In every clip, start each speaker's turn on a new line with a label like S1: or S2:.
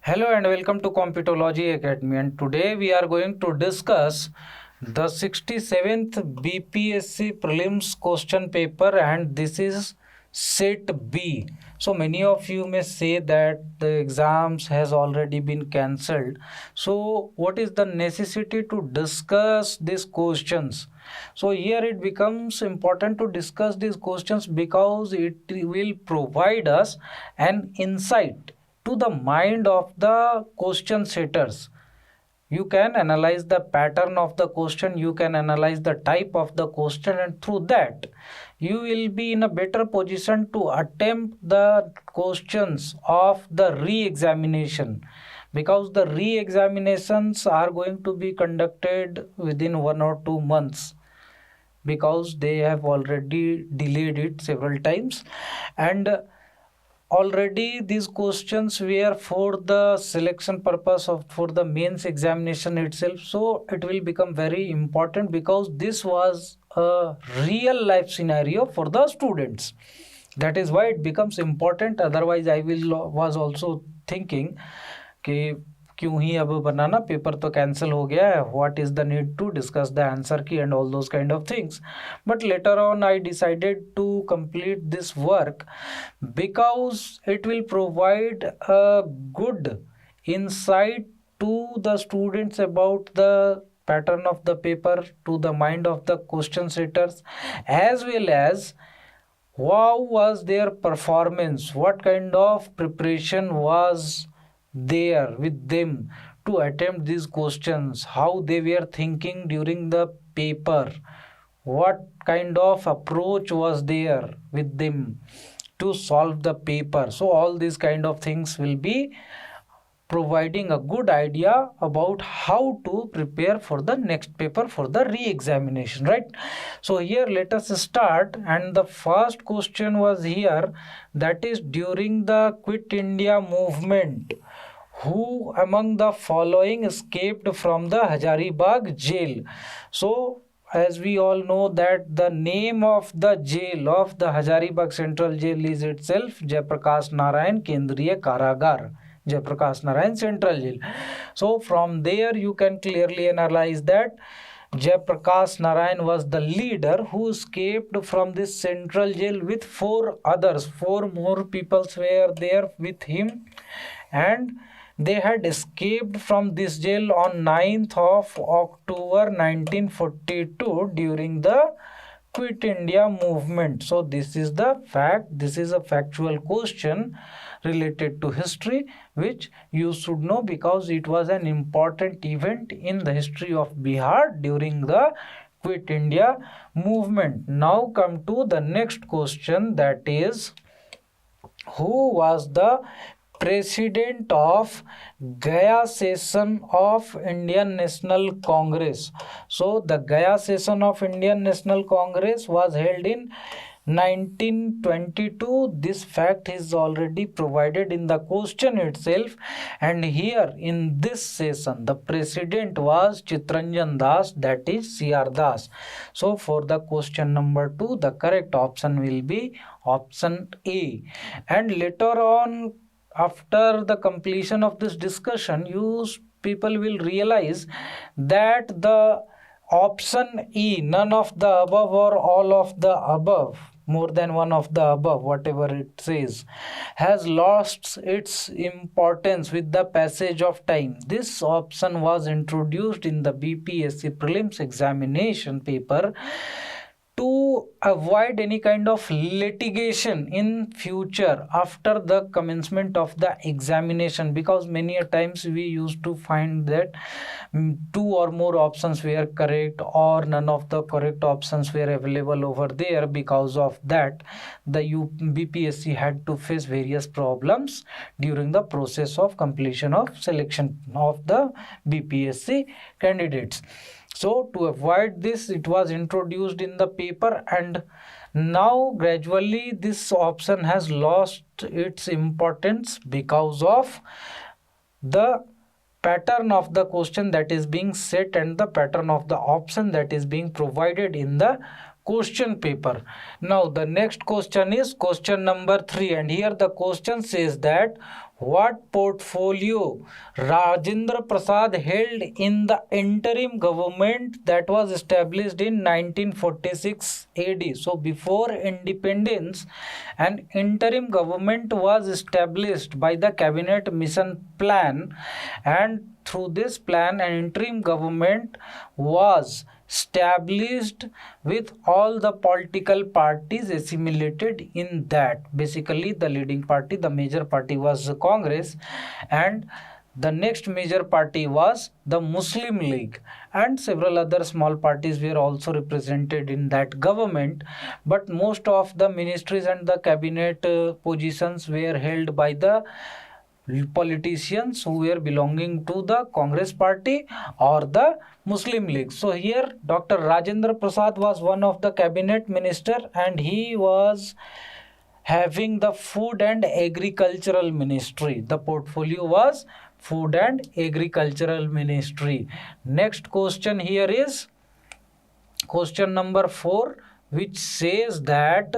S1: Hello and welcome to Computology Academy, and today we are going to discuss the 67th BPSC prelims question paper, and this is set B. So many of you may say that the exams has already been cancelled. So what is the necessity to discuss these questions? So here it becomes important to discuss these questions because it will provide us an insight to the mind of the question setters. You can analyze the pattern of the question, you can analyze the type of the question, and through that you will be in a better position to attempt the questions of the re-examination, because the re-examinations are going to be conducted within 1 or 2 months, because they have already delayed it several times. And already these questions were for the selection purpose of for the mains examination itself, so it will become very important because this was a real life scenario for the students. That is why it becomes important. Otherwise I will was also thinking कि क्यों ही अब बनाना, paper तो cancel हो गया है, what is the need to discuss the answer key and all those kind of things. But later on I decided to complete this work because it will provide a good insight to the students about the pattern of the paper, to the mind of the question setters, as well as how was their performance, what kind of preparation was there with them to attempt these questions, how they were thinking during the paper, what kind of approach was there with them to solve the paper. So all these kind of things will be providing a good idea about how to prepare for the next paper for the re-examination, right? So here let us start, and the first question was here, that is, during the Quit India movement, who among the following escaped from the Hazaribagh jail? So as we all know that the name of the jail of the Hazaribagh Central Jail is itself Jayaprakash Narayan Kendriya Karagar, Jayaprakash Narayan Central Jail. So from there you can clearly analyze that Jayaprakash Narayan was the leader who escaped from this central jail with four others. Four more peoples were there with him, and they had escaped from this jail on 9th of October 1942 during the Quit India movement. So this is the fact, this is a factual question related to history which you should know because it was an important event in the history of Bihar during the Quit India movement. Now come to the next question, that is, who was the president of Gaya session of Indian National Congress? So the Gaya session of Indian National Congress was held in 1922. This fact is already provided in the question itself, and here in this session the president was Chittaranjan Das, that is C.R. Das. So for the question number 2, the correct option will be option A. And later on, after the completion of this discussion, you people will realize that the option E, none of the above or all of the above, more than one of the above, whatever it says, has lost its importance with the passage of time. This option was introduced in the BPSC prelims examination paper to avoid any kind of litigation in future after the commencement of the examination, because many a times we used to find that two or more options were correct or none of the correct options were available over there. Because of that, the BPSC had to face various problems during the process of completion of selection of the BPSC candidates. So to avoid this, it was introduced in the paper, and now gradually this option has lost its importance because of the pattern of the question that is being set and the pattern of the option that is being provided in the question paper. Now the next question is question number 3, and here the question says that what portfolio Rajendra Prasad held in the interim government that was established in 1946 AD. So before independence, an interim government was established by the cabinet mission plan, and through this plan an interim government was established with all the political parties assimilated in that. Basically the leading party, the major party was Congress, and the next major party was the Muslim League, and several other small parties were also represented in that government. But most of the ministries and the cabinet positions were held by the politicians who were belonging to the Congress party or the Muslim League. So here Dr. Rajendra Prasad was one of the cabinet minister, and he was having the food and agricultural ministry. The portfolio was food and agricultural ministry. Next question here is question number 4, which says that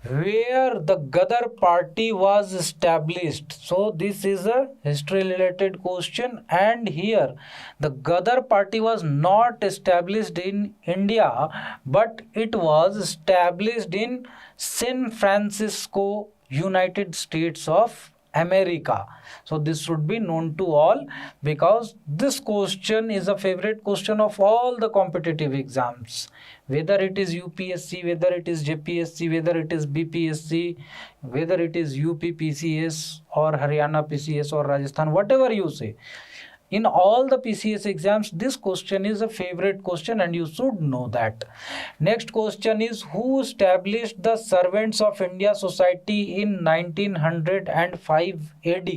S1: where the Gadar party was established. So this is a history related question, and here the Gadar party was not established in India, but it was established in San Francisco, United States of America. So this should be known to all, because this question is a favorite question of all the competitive exams, whether it is UPSC, whether it is JPSC, whether it is BPSC, whether it is UP PCS or Haryana PCS or Rajasthan, whatever you say. In all the PCS exams, this question is a favorite question and you should know that. Next question is, who established the Servants of India Society in 1905 AD?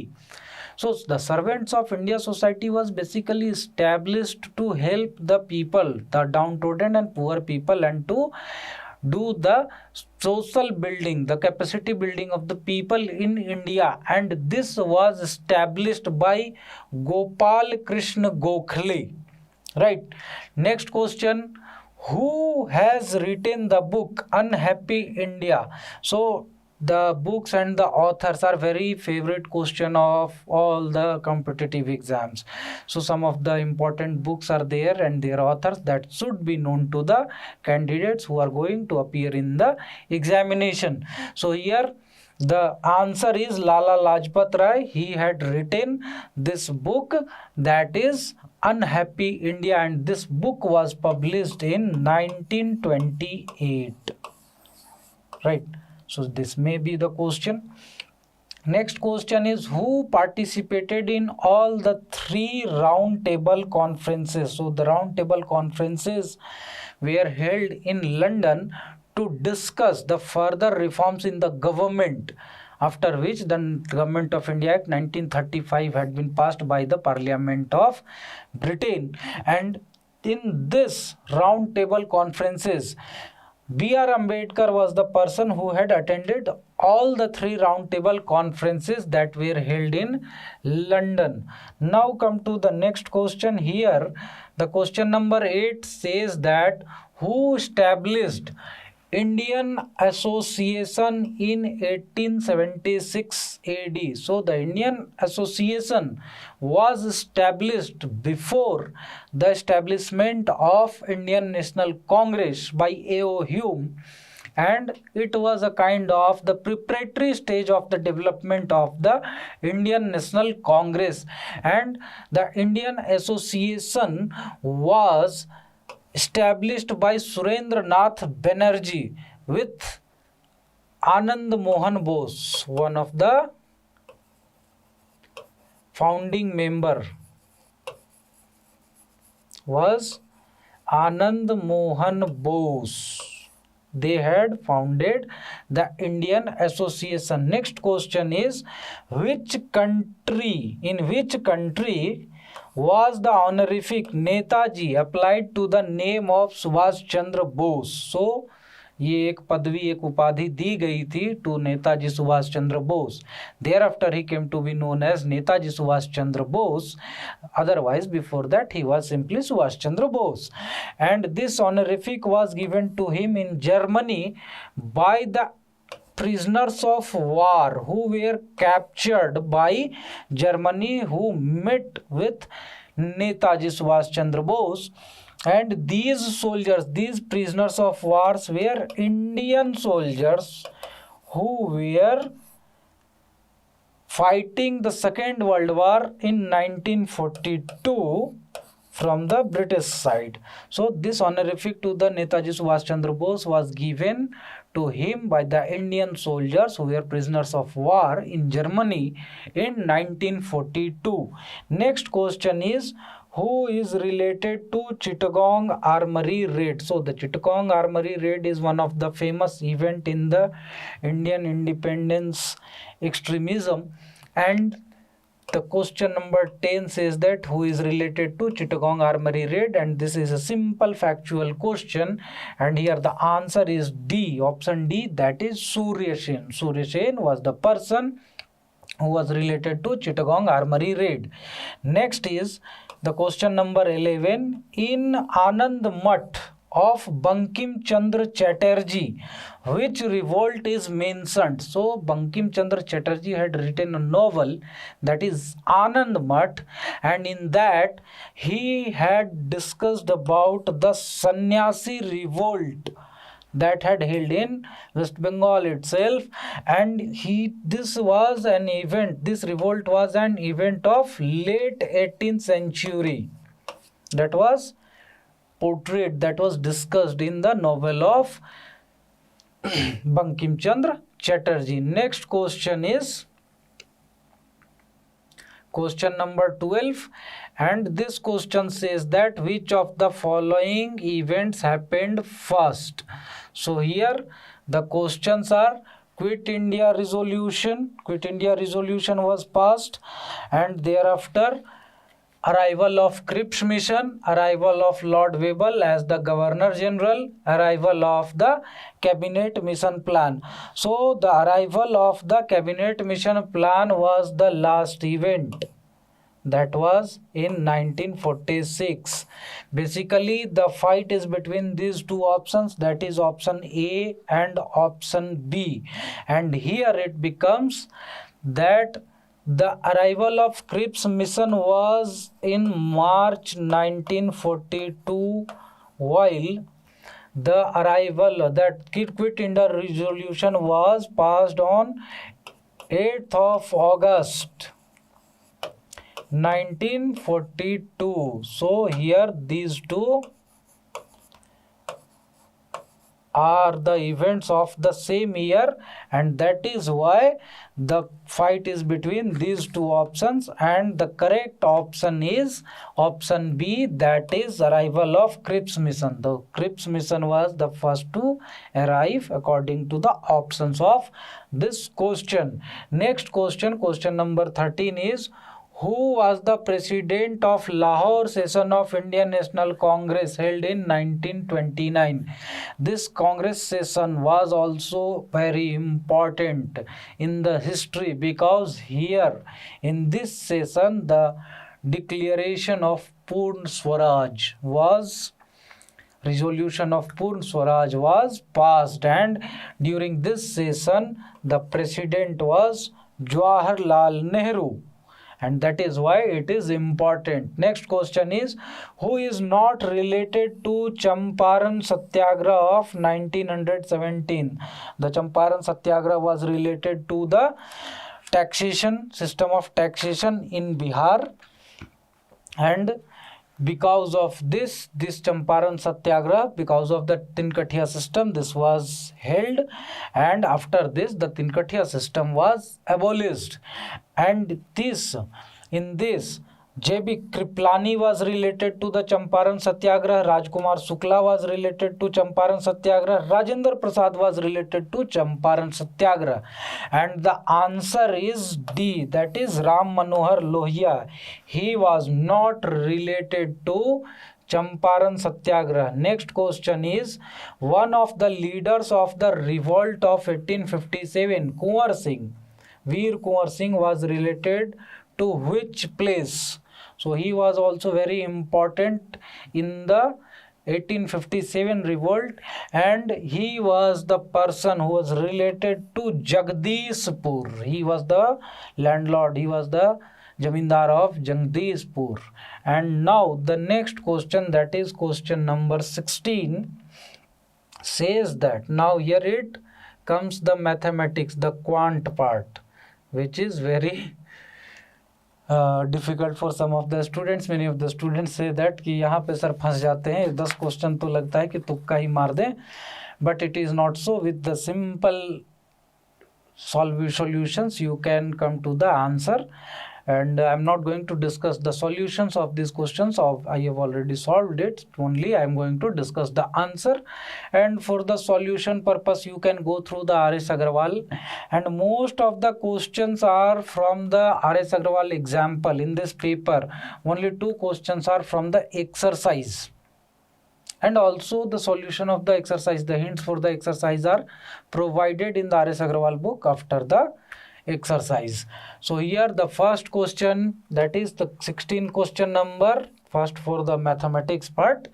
S1: So the Servants of India Society was basically established to help the people, the downtrodden and poor people, and to do the social building, the capacity building of the people in India, and this was established by Gopal Krishna Gokhale. Right. Next question, who has written the book Unhappy India? So the books and the authors are very favorite question of all the competitive exams. So some of the important books are there and their authors that should be known to the candidates who are going to appear in the examination. So here the answer is Lala Lajpat Rai. He had written this book, that is Unhappy India, and this book was published in 1928. Right. So this may be the question. Next question is, who participated in all the 3 round table conferences? So the round table conferences were held in London to discuss the further reforms in the government, after which the Government of India Act 1935 had been passed by the Parliament of Britain. And in this round table conferences, B.R. Ambedkar was the person who had attended all the 3 roundtable conferences that were held in London. Now come to the next question here. The question number 8 says that who established Indian Association in 1876 AD. So the Indian Association was established before the establishment of Indian National Congress by A.O. Hume, and it was a kind of the preparatory stage of the development of the Indian National Congress. And the Indian Association was established by Surendra Nath Banerjee with Anand Mohan Bose, one of the founding member was Anand Mohan Bose. They had founded the Indian Association. Next question is, in which country was the honorific Netaji applied to the name of Subhash Chandra Bose? So ये एक पदवी, एक उपाधि दी गई थी to Netaji Subhash Chandra Bose. Thereafter he came to be known as Netaji Subhash Chandra Bose. Otherwise before that he was simply Subhash Chandra Bose. And this honorific was given to him in Germany by the prisoners of war who were captured by Germany, who met with Netaji Subhash Chandra Bose. And these soldiers, these prisoners of wars were Indian soldiers who were fighting the Second World War in 1942 from the British side. So this honorific to the Netaji Subhash Chandra Bose was given to him by the Indian soldiers who were prisoners of war in Germany in 1942. Next question is, who is related to Chittagong Armory raid? So the Chittagong Armory raid is one of the famous event in the Indian independence extremism, and the question number 10 says that who is related to Chittagong Armory raid, and this is a simple factual question, and here the answer is D, option D, that is Surya Sen. Surya Sen was the person who was related to Chittagong Armory raid. Next is the question number 11. In Anand Math of Bankim Chandra Chatterjee, which revolt is mentioned? So Bankim Chandra Chatterjee had written a novel, that is Anand Math, and in that he had discussed about the Sannyasi revolt that had held in West Bengal itself, and this was an event, this revolt was an event of late 18th century that was portrayed, that was discussed in the novel of Bankim Chandra Chatterjee. Next question is question number 12, and this question says that which of the following events happened first? So here the questions are: Quit India resolution, Quit India resolution was passed, and thereafter arrival of Cripps mission, arrival of Lord Webble as the Governor General, arrival of the Cabinet Mission Plan. So the arrival of the Cabinet Mission Plan was the last event. That was in 1946. Basically the fight is between these two options, that is option A and option B, and here it becomes that the arrival of Cripps mission was in March 1942, while the arrival, that Quit India resolution was passed on 8th of August 1942. So here these two are the events of the same year, and that is why the fight is between these two options, and the correct option is option B, that is arrival of Cripps mission. The Cripps mission was the first to arrive according to the options of this question. Next question, question number 13 is: who was the president of Lahore session of Indian National Congress held in 1929? This Congress session was also very important in the history, because here in this session the declaration of Purn Swaraj was, resolution of Purn Swaraj was passed, and during this session the president was Jawaharlal Nehru, and that is why it is important. Next question is: who is not related to Champaran Satyagraha of 1917? The Champaran Satyagraha was related to the taxation, system of taxation in Bihar, and because of this Champaran Satyagraha, because of the Tinkathia system, this was held, and after this the Tinkathia system was abolished, and in this J.B. Kriplani was related to the Champaran Satyagraha, Rajkumar Shukla was related to Champaran Satyagraha, Rajendra Prasad was related to Champaran Satyagraha, and the answer is D, that is Ram Manohar Lohia. He was not related to Champaran Satyagraha. Next question is: one of the leaders of the revolt of 1857, Kunwar Singh, Veer Kunwar Singh, was related to which place? So he was also very important in the 1857 revolt, and he was the person who was related to Jagdishpur. He was the landlord, he was the Jamindar of Jagdishpur. And now the next question, that is question number 16, says that, now here it comes the mathematics, the quant part, which is very difficult for some of the students. Many of the students से that कि यहाँ पे sir फंस जाते हैं, 10 question तो लगता है कि तुक्का ही मार दें, but it is not so. With the simple solutions you can come to the answer, and I am not going to discuss the solutions of these questions. I have already solved it, only I am going to discuss the answer. And for the solution purpose you can go through the R.S. Agrawal, and most of the questions are from the R.S. Agrawal example. In this paper only 2 questions are from the exercise, and also the solution of the exercise, the hints for the exercise are provided in the R.S. Agrawal book after the exercise. So here the first question, that is the 16 question number, first for the mathematics part,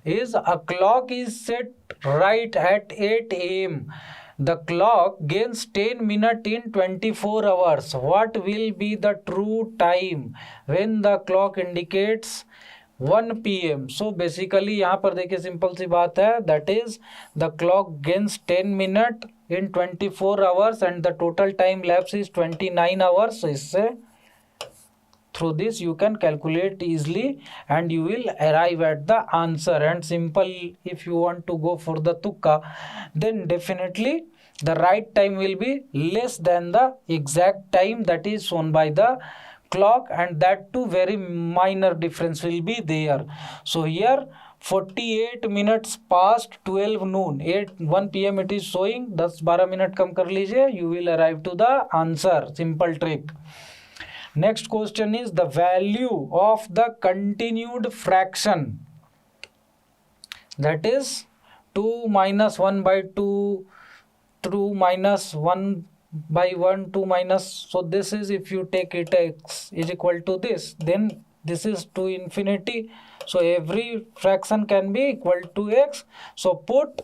S1: is a clock is set right at 8 a.m. The clock gains 10 minutes in 24 hours. What will be the true time when the clock indicates 1 PM? So basically यहाँ पर देखिए simple सी बात है, that is the clock gains 10 minutes in 24 hours and the total time lapse is 29 hours. So इससे through this you can calculate easily and you will arrive at the answer. And simple, if you want to go for the tukka, then definitely the right time will be less than the exact time that is shown by the clock, and that too very minor difference will be there. So here 48 minutes past 12 noon, 1 PM it is showing, 10-12 minute कम कर लीजिए, you will arrive to the answer. Simple trick. Next question is the value of the continued fraction, that is 2 minus 1 by 2, 2 minus 1 by 1, 2 minus, so this is, if you take it x is equal to this, then this is to infinity, so every fraction can be equal to x. So put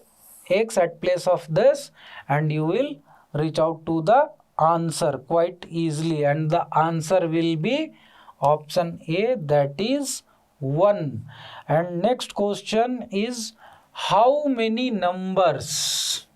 S1: x at place of this and you will reach out to the answer quite easily, and the answer will be option A, that is 1. And next question is how many numbers.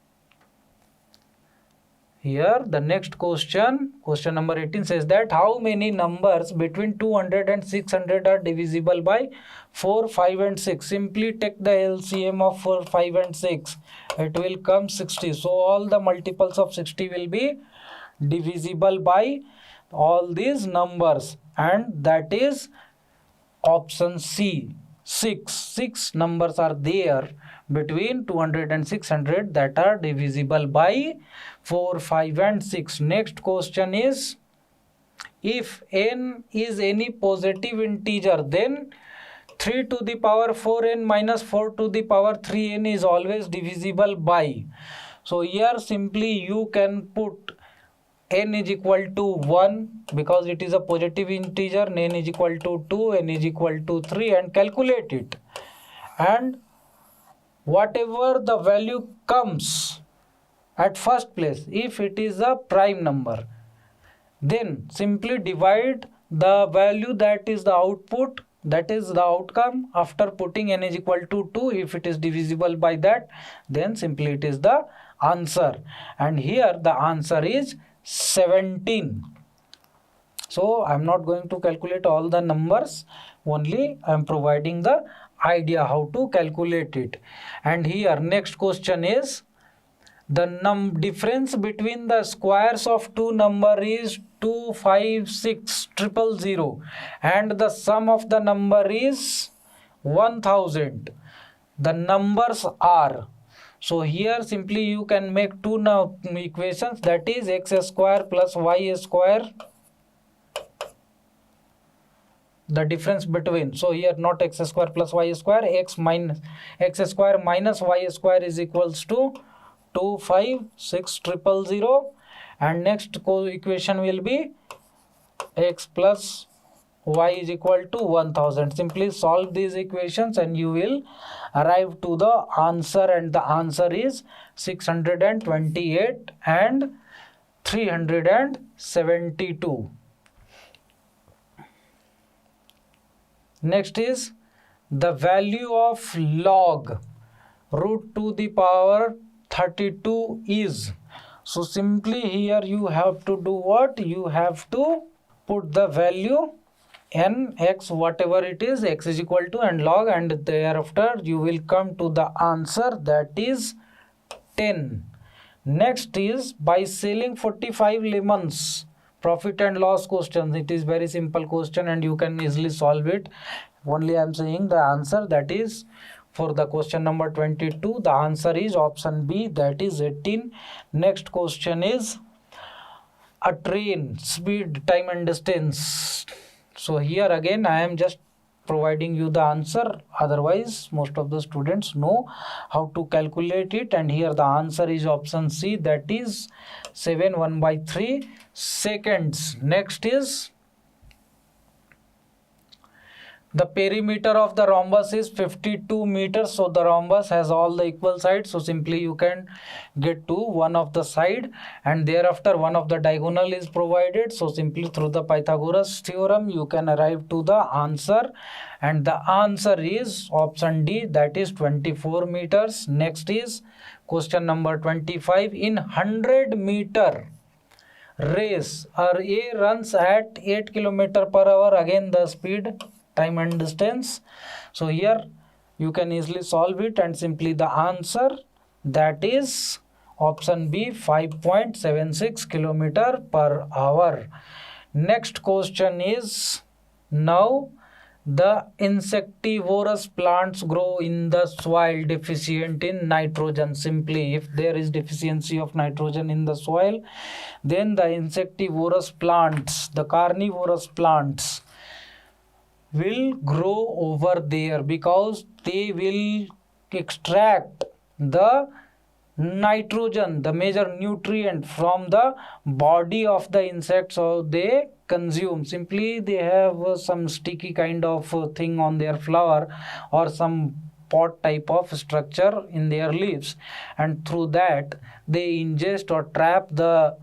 S1: Here the next question, question number 18, says that how many numbers between 200 and 600 are divisible by 4, 5 and 6. Simply take the LCM of 4, 5 and 6. It will come 60. So all the multiples of 60 will be divisible by all these numbers, and that is option C, 6. 6 numbers are there between 200 and 600 that are divisible by 4, 5 and 6. Next question is, if n is any positive integer, then 3 to the power 4n minus 4 to the power 3n is always divisible by. So here simply you can put n is equal to 1 because it is a positive integer, n is equal to 2, n is equal to 3, and calculate it. And whatever the value comes at first place, if it is a prime number, then simply divide the value that is the output, that is the outcome, after putting n is equal to 2. If it is divisible by that, then simply it is the answer, and here the answer is 17. So I am not going to calculate all the numbers, only I am providing the idea how to calculate it. And here next question is, the difference between the squares of two number is 2, 5, 6, 000, and the sum of the number is 1000. The numbers are, so here simply you can make two equations, that is x square plus y square, the difference between, so here not x square plus y square, x square minus y square is equals to 2, 5, 6, 000, and next equation will be x plus y is equal to 1000. Simply solve these equations and you will arrive to the answer, and the answer is 628 and 372. Next is the value of log root to the power 32 is. So simply here you have to do what? You have to put the value n, x, whatever it is, x is equal to and log, and thereafter you will come to the answer, that is 10. Next is by selling 45 lemons, profit and loss question. It is very simple question and you can easily solve it. Only I am saying the answer, that is for the question number 22, the answer is option B, that is 18. Next question is a train, speed, time and distance. So here again I am just providing you the answer, otherwise most of the students know how to calculate it, and here the answer is option C, that is 7/1/3 seconds. Next is the perimeter of the rhombus is 52 meters. So the rhombus has all the equal sides. So simply you can get to one of the side, and thereafter one of the diagonal is provided. So simply through the Pythagoras theorem you can arrive to the answer, and the answer is option D, that is 24 meters. Next is question number 25. In 100-meter race, A runs at 8 km per hour. Again the speed, time and distance. So here you can easily solve it, and simply the answer, that is option B, 5.76 km per hour. Next question is, now the insectivorous plants grow in the soil deficient in nitrogen. Simply if there is deficiency of nitrogen in the soil, then the insectivorous plants, the carnivorous plants, will grow over there because they will extract the nitrogen, the major nutrient, from the body of the insect, so they consume. Simply they have some sticky kind of thing on their flower or some pot type of structure in their leaves, and through that they ingest or trap the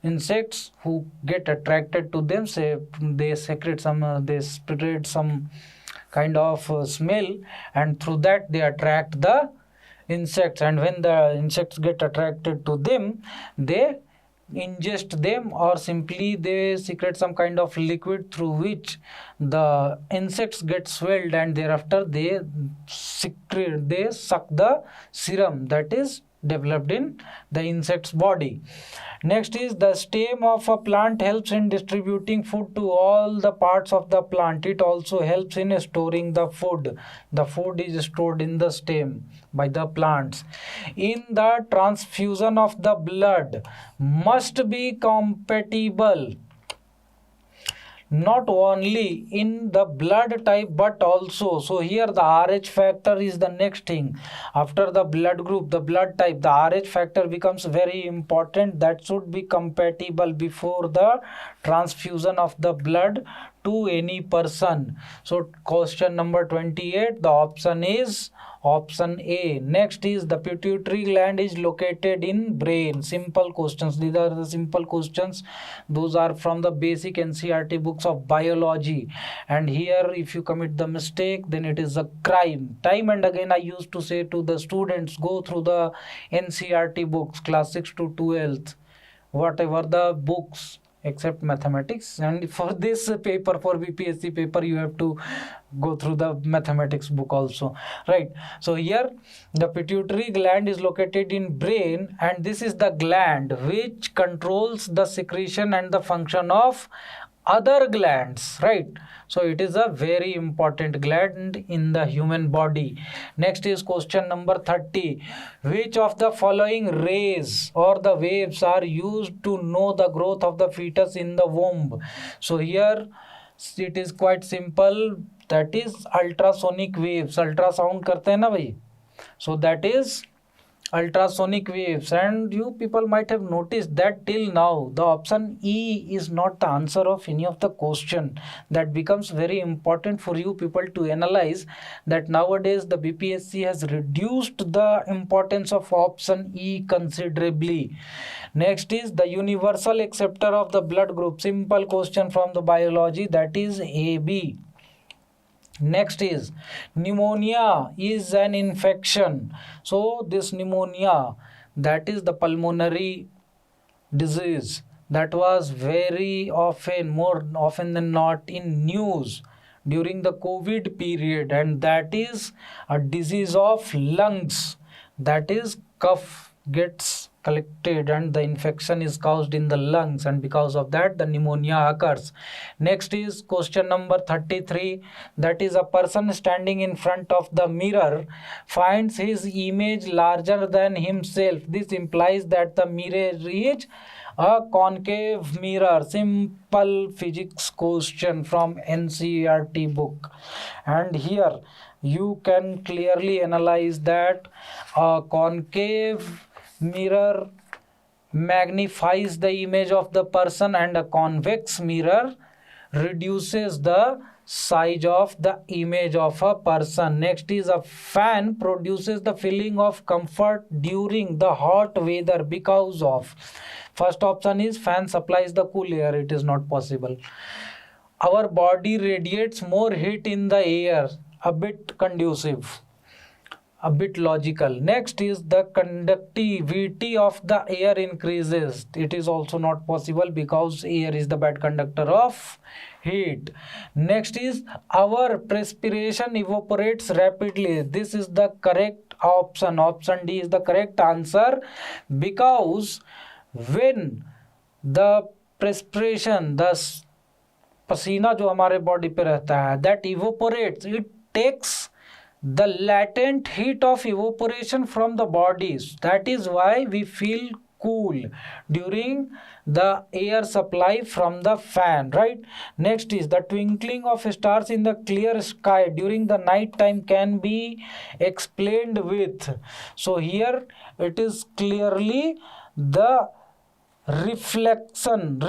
S1: insects who get attracted to them. Say they secrete some, they spread some kind of smell, and through that they attract the insects, and when the insects get attracted to them, they ingest them, or simply they secrete some kind of liquid through which the insects get swelled, and thereafter they suck the serum that is developed in the insect's body. Next is the stem of a plant helps in distributing food to all the parts of the plant. It also helps in storing the food. The food is stored in the stem by the plants. In the transfusion of the blood must be compatible not only in the blood type but also, so here the Rh factor is the next thing. After the blood group, the blood type, the Rh factor becomes very important. That should be compatible before the transfusion of the blood to any person. So question number 28, the option is option A. Next is the pituitary gland is located in brain. Simple questions. These are the simple questions. Those are from the basic NCERT books of biology. And here if you commit the mistake, then it is a crime. Time and again I used to say to the students, go through the NCERT books, class 6 to 12th, whatever the books except mathematics, and for this paper, for BPSC paper, you have to go through the mathematics book also, right? So here the pituitary gland is located in brain, and this is the gland which controls the secretion and the function of other glands, right? So it is a very important gland in the human body. Next is question number 30. Which of the following rays or the waves are used to know the growth of the fetus in the womb? So here it is quite simple. That is ultrasonic waves. Ultrasound करते हैं ना भाई. So that is ultrasonic waves. And you people might have noticed that till now the option E is not the answer of any of the question. That becomes very important for you people to analyze that nowadays the BPSC has reduced the importance of option E considerably. Next is the universal acceptor of the blood group. Simple question from the biology, that is AB. Next is pneumonia is an infection. So this pneumonia, that is the pulmonary disease that was very often, more often than not, in news during the COVID period, and that is a disease of lungs. That is, cough gets collected and the infection is caused in the lungs, and because of that the pneumonia occurs. Next is question number 33, that is a person standing in front of the mirror finds his image larger than himself. This implies that the mirror is a concave mirror. Simple physics question from NCERT book. And here you can clearly analyze that a concave mirror magnifies the image of the person and a convex mirror reduces the size of the image of a person. Next is a fan produces the feeling of comfort during the hot weather because of. First option is fan supplies the cool air. It is not possible. Our body radiates more heat in the air. A bit conducive, a bit logical. Next is the conductivity of the air increases. It is also not possible because air is the bad conductor of heat. Next is our perspiration evaporates rapidly. This is the correct option. Option D is the correct answer, because when the perspiration, the पसीना जो हमारे body पे रहता है, that evaporates, it takes the latent heat of evaporation from the bodies. That is why we feel cool during the air supply from the fan, right? Next is the twinkling of stars in the clear sky during the night time can be explained with. So here it is clearly the refraction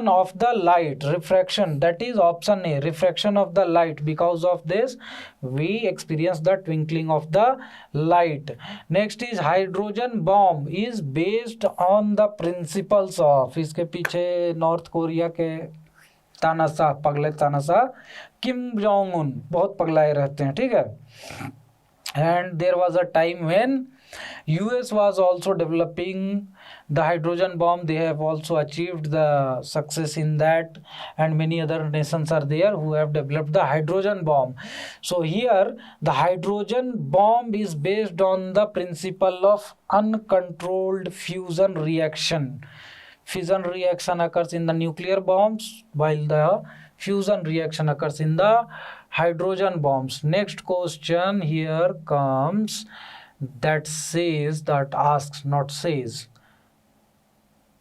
S1: of the light. Refraction, that is option A, refraction of the light. Because of this we experience the twinkling of the light. Next is hydrogen bomb is based on the principles of. इसके पीछे north Korea के तानाशाह, पगले तानाशाह Kim Jong Un बहुत पगलाए रहते हैं, ठीक है. And there was a time when US was also developing the hydrogen bomb. They have also achieved the success in that, and many other nations are there who have developed the hydrogen bomb. So here the hydrogen bomb is based on the principle of uncontrolled fusion reaction. Fission reaction occurs in the nuclear bombs while the fusion reaction occurs in the hydrogen bombs. Next question here comes, that says, that asks, not says,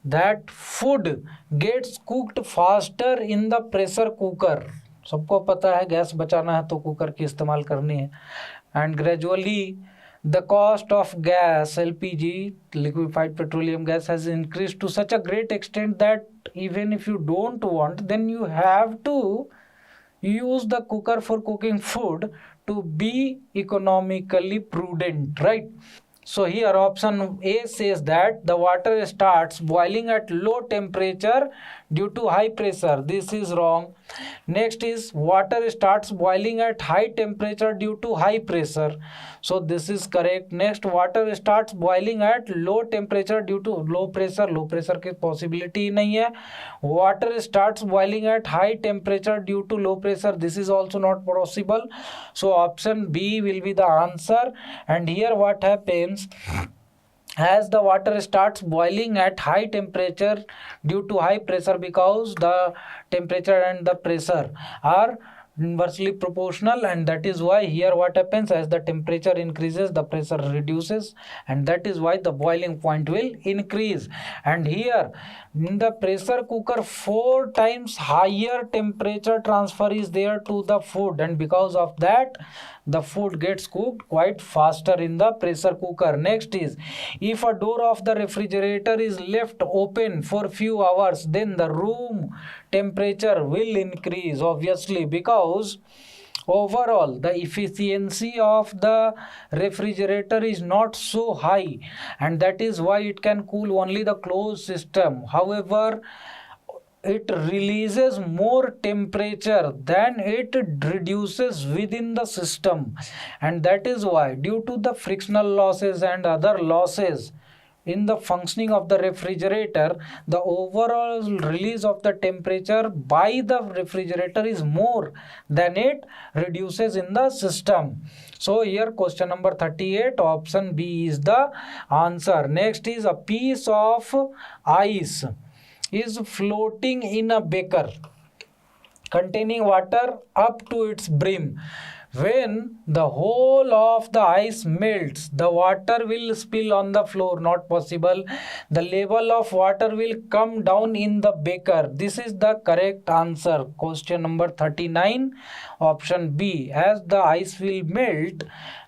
S1: that food gets cooked faster in the pressure cooker. सबको पता है gas बचाना है तो cooker की इस्तेमाल करनी है. And gradually the cost of gas, LPG, liquefied petroleum gas, has increased to such a great extent that even if you don't want, then you have to use the cooker for cooking food to be economically prudent, right? So here option A says that the water starts boiling at low temperature due to high pressure. This is wrong. Next is water starts boiling at high temperature due to high pressure. So this is correct. Next, water starts boiling at low temperature due to low pressure. Low pressure की possibility ही नहीं है. Water starts boiling at high temperature due to low pressure. This is also not possible. So option B will be the answer. And here what happens, as the water starts boiling at high temperature due to high pressure, because the temperature and the pressure are inversely proportional, and that is why here what happens, as the temperature increases the pressure reduces, and that is why the boiling point will increase. And here in the pressure cooker 4 times higher temperature transfer is there to the food, and because of that the food gets cooked quite faster in the pressure cooker. Next is, if a door of the refrigerator is left open for few hours, then the room temperature will increase, obviously, because overall the efficiency of the refrigerator is not so high, and that is why it can cool only the closed system. However, it releases more temperature than it reduces within the system, and that is why, due to the frictional losses and other losses in the functioning of the refrigerator, the overall release of the temperature by the refrigerator is more than it reduces in the system. So here question number 38, option B is the answer. Next is, a piece of ice is floating in a beaker containing water up to its brim. When the whole of the ice melts, the water will spill on the floor. Not possible. The level of water will come down in the beaker. This is the correct answer. Question number 39, option B. As the ice will melt,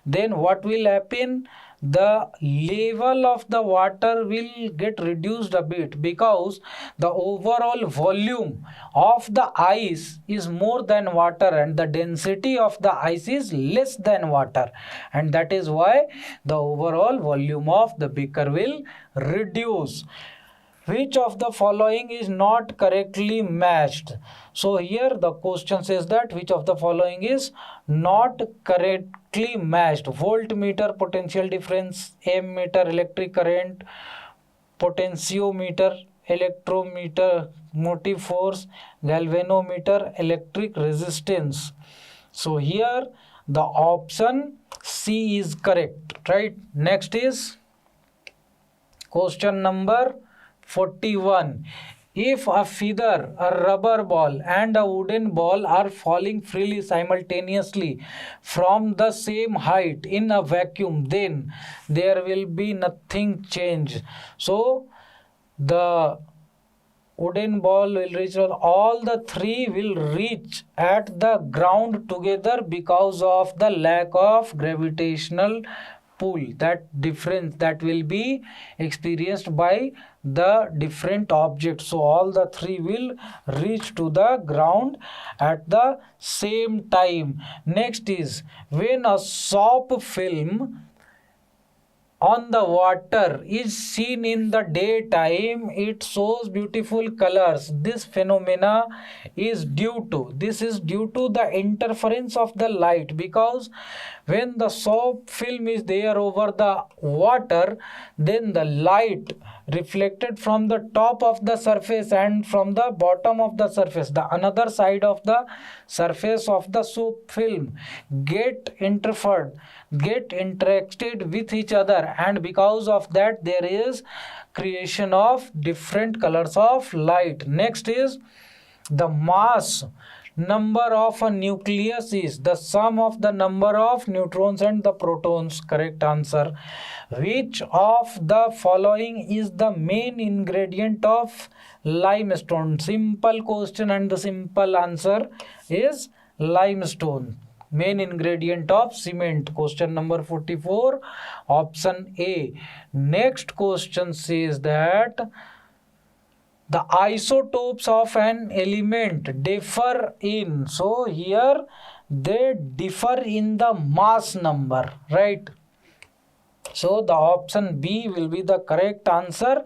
S1: then what will happen? The level of the water will get reduced a bit, because the overall volume of the ice is more than water and the density of the ice is less than water, and that is why the overall volume of the beaker will reduce. Which of the following is not correctly matched? So here the question says that which of the following is not correctly matched: voltmeter, potential difference; ammeter, electric current; potentiometer, electrometer, motive force; galvanometer, electric resistance. So here the option C is correct, right? Next is question number 41. If a feather, a rubber ball and a wooden ball are falling freely simultaneously from the same height in a vacuum, then there will be nothing change. So the wooden ball will reach, all the three will reach at the ground together because of the lack of gravitational pull, that difference that will be experienced by the different objects. So all the three will reach to the ground at the same time. Next is, when a soap film on the water is seen in the daytime, it shows beautiful colors. This phenomena is due to the interference of the light, because when the soap film is there over the water, then the light reflected from the top of the surface and from the bottom of the surface, the another side of the surface of the soap film, get interacted with each other, and because of that there is creation of different colors of light. Next is, the mass number of a nucleus is the sum of the number of neutrons and the protons. Correct answer. Which of the following is the main ingredient of limestone? Simple question, and the simple answer is limestone, main ingredient of cement. Question number 44, option A. Next question says that the isotopes of an element differ in, so here they differ in the mass number, right? So the option B will be the correct answer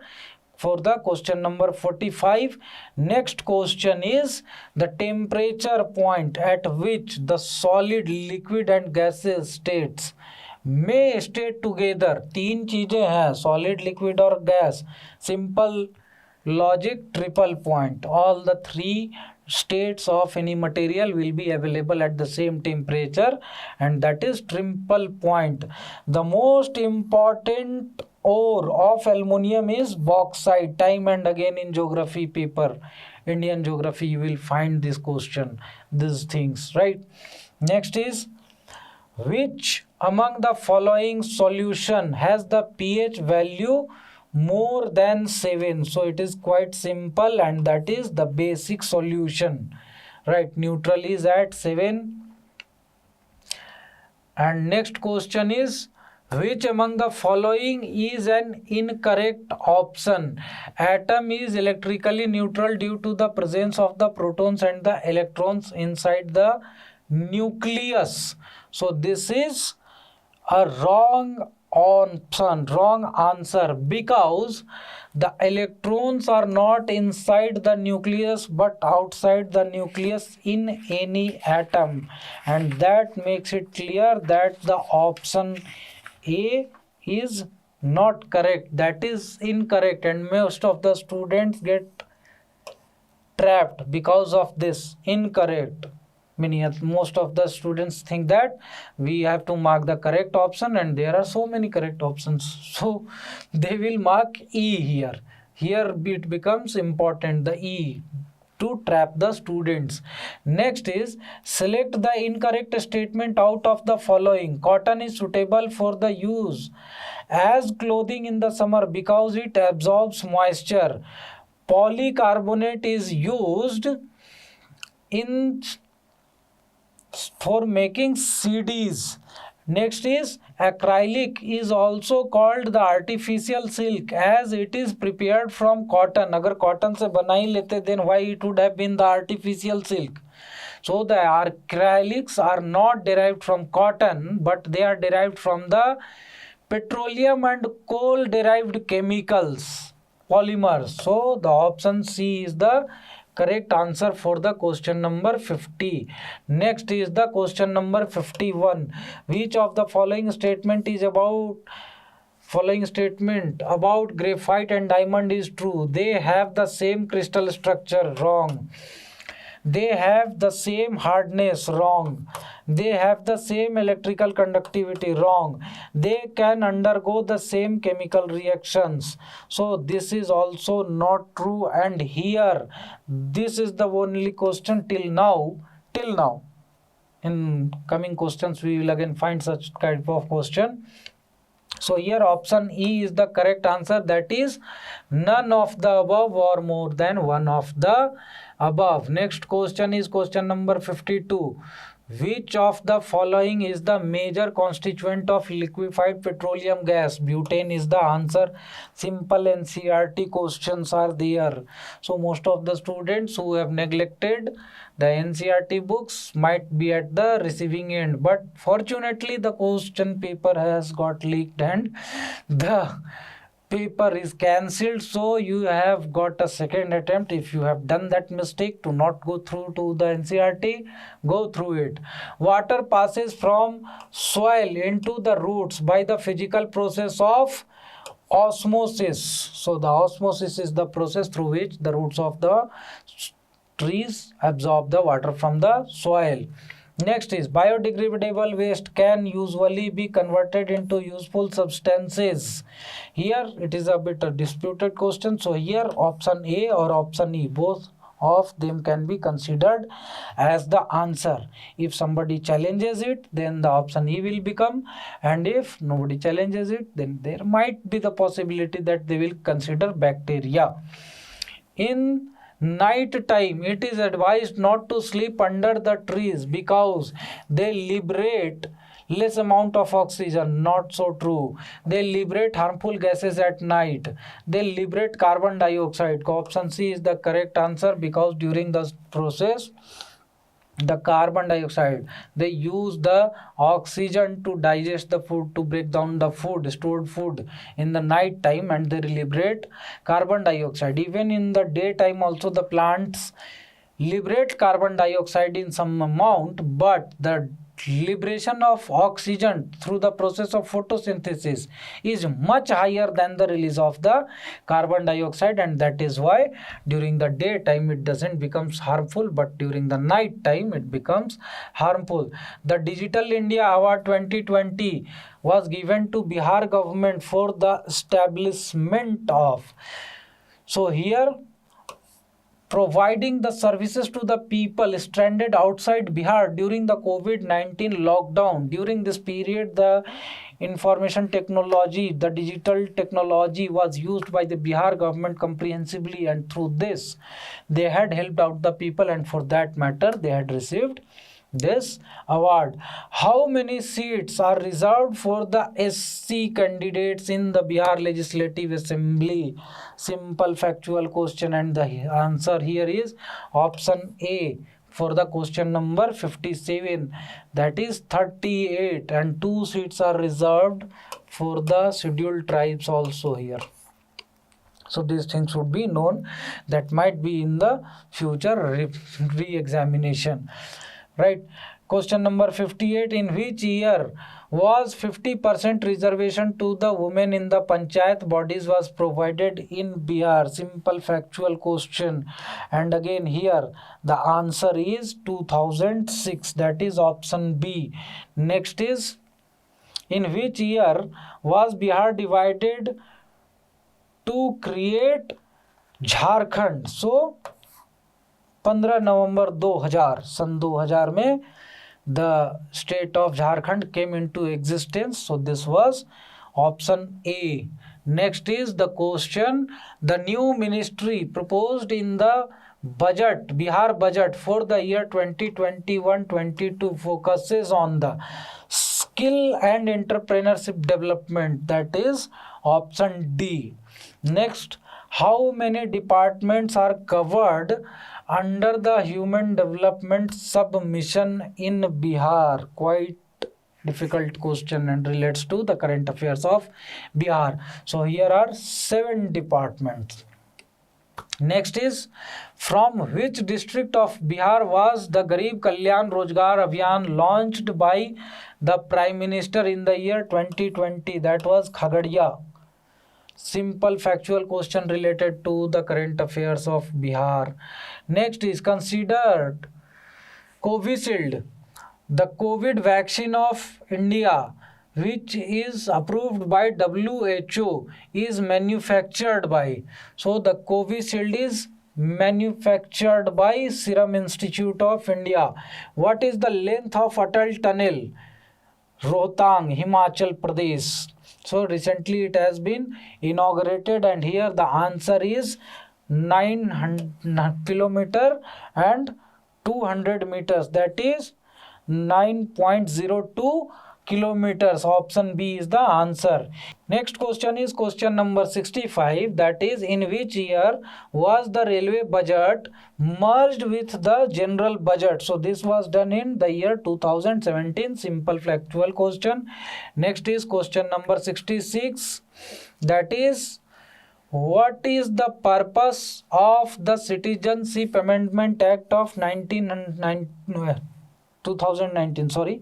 S1: for the question number 45. Next question is, the temperature point at which the solid, liquid and gaseous states may stay together. तीन चीजें हैं, solid, liquid और gas. Simple logic, triple point. All the three states of any material will be available at the same temperature, and that is triple point. The most important ore of aluminium is bauxite. Time and again in geography paper Indian geography you will find this question, these things, right? Next is, which among the following solution has the pH value more than 7? So it is quite simple, and that is the basic solution, right? Neutral is at 7. And next question is, which among the following is an incorrect option? Atom is electrically neutral due to the presence of the protons and the electrons inside the nucleus. So this is a wrong option, wrong answer, because the electrons are not inside the nucleus but outside the nucleus in any atom, and that makes it clear that the option A is not correct, that is incorrect, and most of the students get trapped because of this incorrect. Most of the students think that we have to mark the correct option, and there are so many correct options, so they will mark E here. Here it becomes important, the E, to trap the students. Next is, select the incorrect statement out of the following. Cotton is suitable for the use as clothing in the summer because it absorbs moisture. Polycarbonate is used in for making CDs. Next is, acrylic is also called the artificial silk as it is prepared from cotton. अगर cotton से बना ही लेते, then why it would have been the artificial silk? So the acrylics are not derived from cotton, but they are derived from the petroleum and coal derived chemicals, polymers. So the option C is the correct answer for the question number 50. Next is the question number 51. Which of the following statement about graphite and diamond is true? They have the same crystal structure. Wrong. They have the same hardness. Wrong. They have the same electrical conductivity. Wrong. They can undergo the same chemical reactions. So this is also not true, and here this is the only question till now. In coming questions we will again find such type of question. So here option E is the correct answer, that is none of the above or more than one of the above. Next question is question number 52. Which of the following is the major constituent of liquefied petroleum gas? Butane is the answer. Simple NCERT questions are there. So most of the students who have neglected the NCERT books might be at the receiving end, but fortunately the question paper has got leaked and the paper is cancelled, so you have got a second attempt. If you have done that mistake to not go through to the NCERT, go through it. Water passes from soil into the roots by the physical process of osmosis. So the osmosis is the process through which the roots of the trees absorb the water from the soil. Next is, biodegradable waste can usually be converted into useful substances. Here it is a bit a disputed question, so here option A or option E, both of them can be considered as the answer. If somebody challenges it, then the option E will become, and if nobody challenges it, then there might be the possibility that they will consider bacteria. In night time, it is advised not to sleep under the trees because they liberate less amount of oxygen. Not so true. They liberate harmful gases at night. They liberate carbon dioxide. Option C is the correct answer, because during the process, the carbon dioxide, they use the oxygen to digest the food, to break down the food, stored food in the night time, and they liberate carbon dioxide. Even in the daytime also the plants liberate carbon dioxide in some amount, but the liberation of oxygen through the process of photosynthesis is much higher than the release of the carbon dioxide, and that is why during the daytime it doesn't becomes harmful, but during the night time it becomes harmful. The Digital India Award 2020 was given to Bihar government for the establishment of, so here providing the services to the people stranded outside Bihar during the COVID-19 lockdown. During this period, the information technology, the digital technology was used by the Bihar government comprehensively, and through this they had helped out the people, and for that matter they had received this award. How many seats are reserved for the SC candidates in the Bihar Legislative Assembly? Simple factual question, and the answer here is option A for the question number 57, that is 38, and 2 seats are reserved for the scheduled tribes also here. So these things should be known, that might be in the future re-examination. Right. Question number 58. In which year was 50% reservation to the women in the panchayat bodies was provided in Bihar? Simple factual question. And again here the answer is 2006. That is option B. Next is, in which year was Bihar divided to create Jharkhand? So 15 नवंबर 2000, सन 2000 में the state of Jharkhand came into existence. So this was option A. Next is the question, the new ministry proposed in the budget, Bihar budget for the year 2021-22 focuses on the skill and entrepreneurship development. That is option D. Next, how many departments are covered under the human development submission in Bihar? Quite difficult question and relates to the current affairs of Bihar. So here are 7 departments. Next is, from which district of Bihar was the Garib Kalyan Rozgar Abhiyan launched by the Prime Minister in the year 2020? That was Khagadia. Simple factual question related to the current affairs of Bihar. Next is, considered Covishield, the COVID vaccine of India, which is approved by WHO, is manufactured by. So the Covishield is manufactured by Serum Institute of India. What is the length of Atal Tunnel? Rohtang, Himachal Pradesh. So recently it has been inaugurated, and here the answer is 900 kilometer and 200 meters, that is 9.02 kilometers. Option B is the answer. Next question is question number 65, that is, in which year was the railway budget merged with the general budget? So this was done in the year 2017. Simple factual question. Next is question number 66, that is, what is the purpose of the Citizenship Amendment Act of 2019, sorry.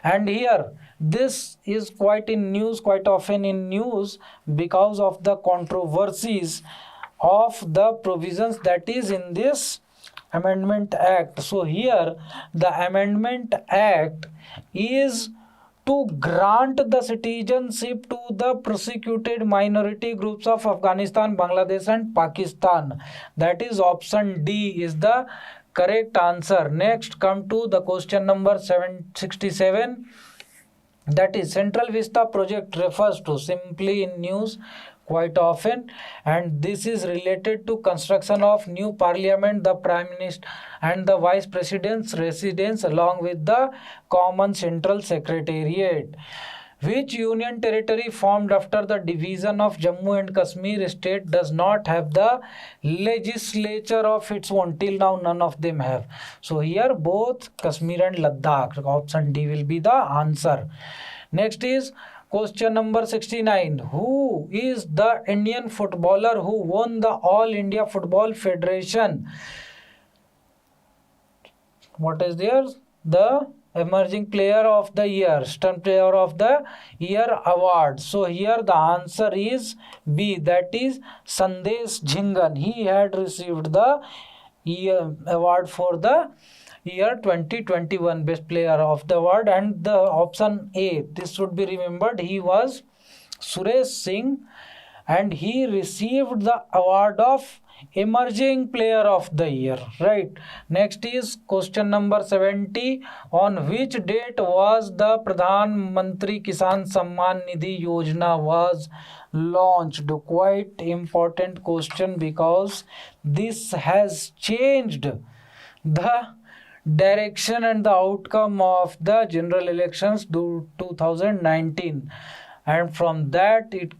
S1: And here this is quite in news, quite often in news, because of the controversies of the provisions that is in this Amendment Act. So here the Amendment Act is to grant the citizenship to the persecuted minority groups of Afghanistan, Bangladesh and Pakistan. That is option D is the correct answer. Next, come to the question number 767, that is, Central Vista project refers to, simply in news quite often, and this is related to construction of new parliament, the Prime Minister and the Vice President's residence along with the common central secretariat. Which union territory formed after the division of Jammu and Kashmir state does not have the legislature of its own? Till now none of them have. So here both Kashmir and Ladakh. Option D will be the answer. Next is question number 69. Who is the Indian footballer who won the All India Football Federation? What is there? The Emerging Player of the Year, Stunt Player of the Year award. So here the answer is B, that is Sandesh Jhingan. He had received the award for the year 2021 Best Player of the award. And the option A, this should be remembered, he was Suresh Singh, and he received the award of emerging player of the year, right? Next is question number 70. On which date was the Pradhan Mantri Kisan Samman Nidhi Yojana was launched? Quite important question, because this has changed the direction and the outcome of the general elections 2019, and from that it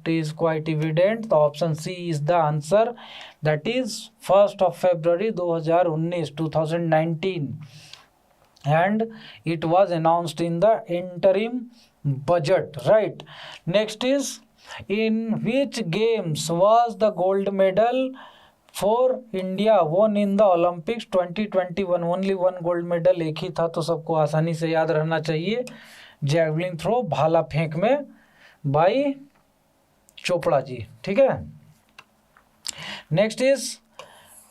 S1: is quite evident the option C is the answer, that is 1st of February 2019, and it was announced in the interim budget, right? Next is, in which games was the gold medal for India won in the Olympics 2021? Only one gold medal, एक ही था, तो सबको आसानी से याद रहना चाहिए, javelin throw, भाला फेंक में बाई चोपड़ा जी, ठीक है। Next is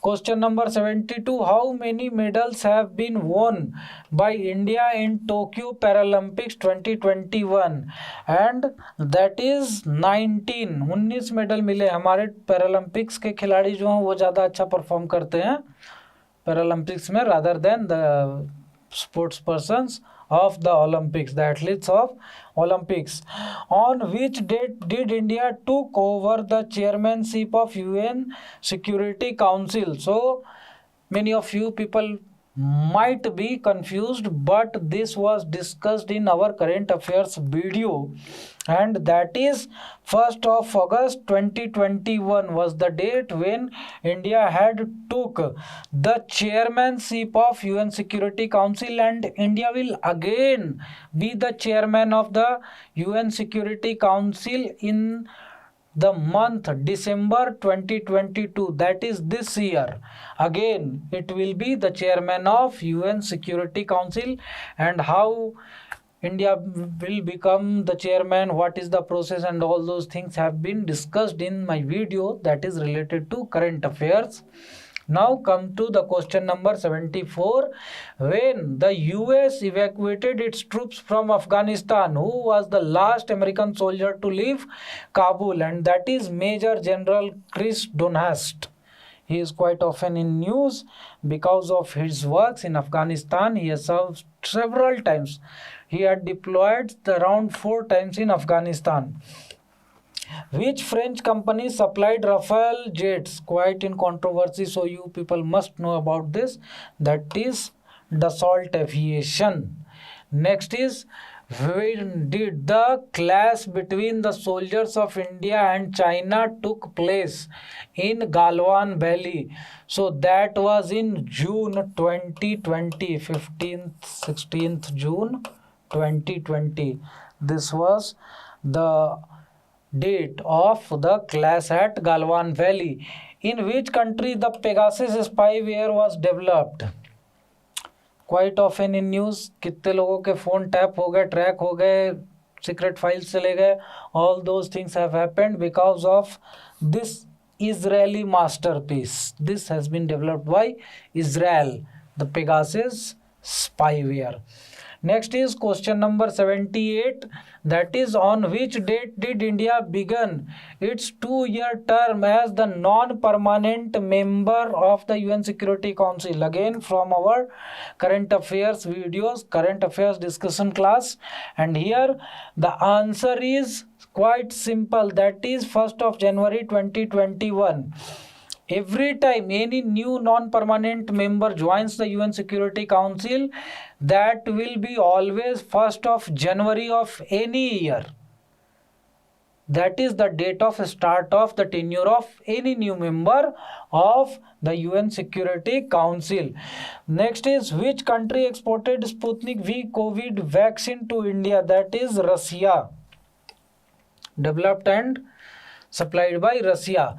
S1: question number 72. How many medals have been won by India in Tokyo Paralympics 2021? And that is 19. 19 medal मिले हमारे पैरालंपिक्स के खिलाड़ी जो हैं वो ज़्यादा अच्छा परफॉर्म करते हैं पैरालंपिक्स में, rather than the sports persons of the Olympics, the athletes of Olympics. On which date did India took over the chairmanship of UN Security Council? So many of you people might be confused, but this was discussed in our current affairs video, and that is 1st of August 2021 was the date when India had took the chairmanship of UN Security Council, and India will again be the chairman of the UN Security Council in the month December 2022, that is this year. Again it will be the chairman of UN Security Council, and how India will become the chairman, what is the process, and all those things have been discussed in my video that is related to current affairs. Now come to the question number 74. When the US evacuated its troops from Afghanistan, who was the last American soldier to leave Kabul? And that is Major General Chris Donhast. He is quite often in news because of his works in Afghanistan. He has served several times. He had deployed around 4 times in Afghanistan. Which French company supplied Rafale jets? Quite in controversy, so you people must know about this. That is Dassault Aviation. Next is, when did the clash between the soldiers of India and China took place? In Galwan Valley. So that was in June 2020, 15th, 16th June 2020. This was the date of the clash at Galwan Valley. In which country the Pegasus spyware was developed? Quite often in news, कितने लोगों के phone tap हो गए, track हो गए, secret files चले गए, all those things have happened because of this Israeli masterpiece. This has been developed by Israel, the Pegasus spyware. Next is question number 78. That is, on which date did India begin its 2-year term as the non-permanent member of the UN Security Council? Again from our current affairs videos, current affairs discussion class. And here the answer is quite simple. That is 1st of January 2021. Every time any new non-permanent member joins the UN Security Council, that will be always 1st of January of any year. That is the date of start of the tenure of any new member of the UN Security Council. Next is, which country exported Sputnik V COVID vaccine to India? That is Russia. Developed and supplied by Russia.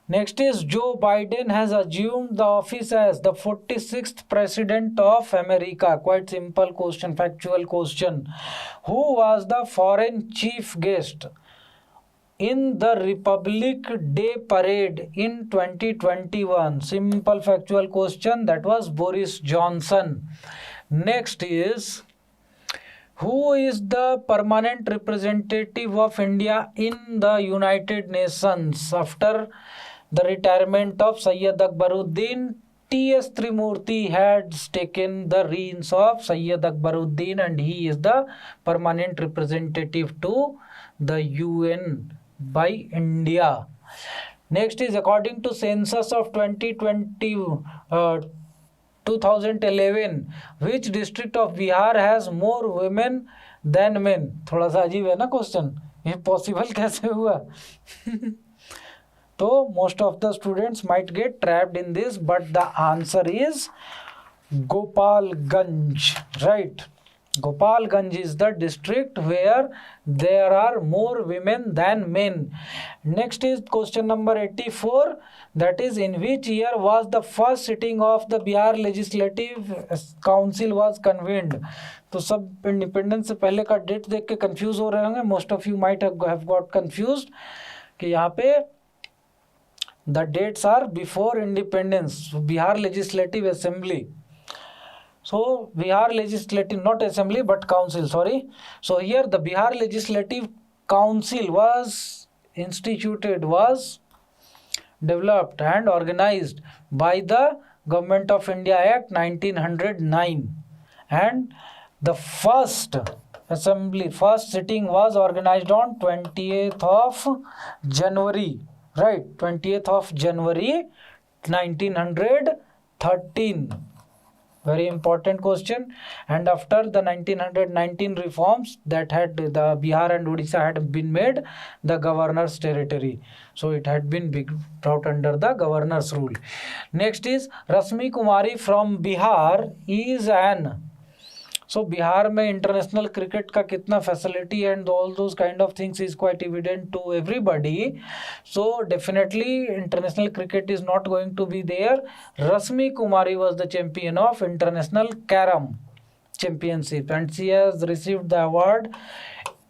S1: Next is, Joe Biden has assumed the office as the 46th President of America. Quite simple question, factual question. Who was the foreign chief guest in the Republic Day Parade in 2021? Simple factual question. That was Boris Johnson. Next is, Who is the permanent representative of India in the United Nations after the retirement of Syed Akbaruddin? T.S. Trimurti had taken the reins of Syed Akbaruddin and he is the permanent representative to the UN by India. Next is according to census of 2011, which district of Bihar has more women than men? थोड़ा सा अजीब है ना question, ये possible कैसे हुआ? तो most of the students might get trapped in this, but the answer is Gopalganj, right? Gopalganj is the district where there are more women than men. Next is question number 84, that is in which year was the first sitting of the Bihar Legislative Council was convened? तो सब independence से पहले का date देख के confuse हो रहे होंगे. Most of you might have got confused कि यहाँ पे the dates are before independence. Bihar Legislative Assembly. So Bihar Legislative, not Assembly but Council, sorry. So here the Bihar Legislative Council was instituted, was developed and organized by the Government of India Act 1909, and the first assembly, first sitting was organized on 20th of January, right, 20th of January 1913. Very important question. And after the 1919 reforms that had the Bihar and Odisha had been made the governor's territory, so it had been brought under the governor's rule. Next is Rasmi Kumari from Bihar is an, so Bihar में international cricket का कितना facility and all those kind of things is quite evident to everybody. So definitely international cricket is not going to be there. Rashmi Kumari was the champion of international carrom championship and she has received the award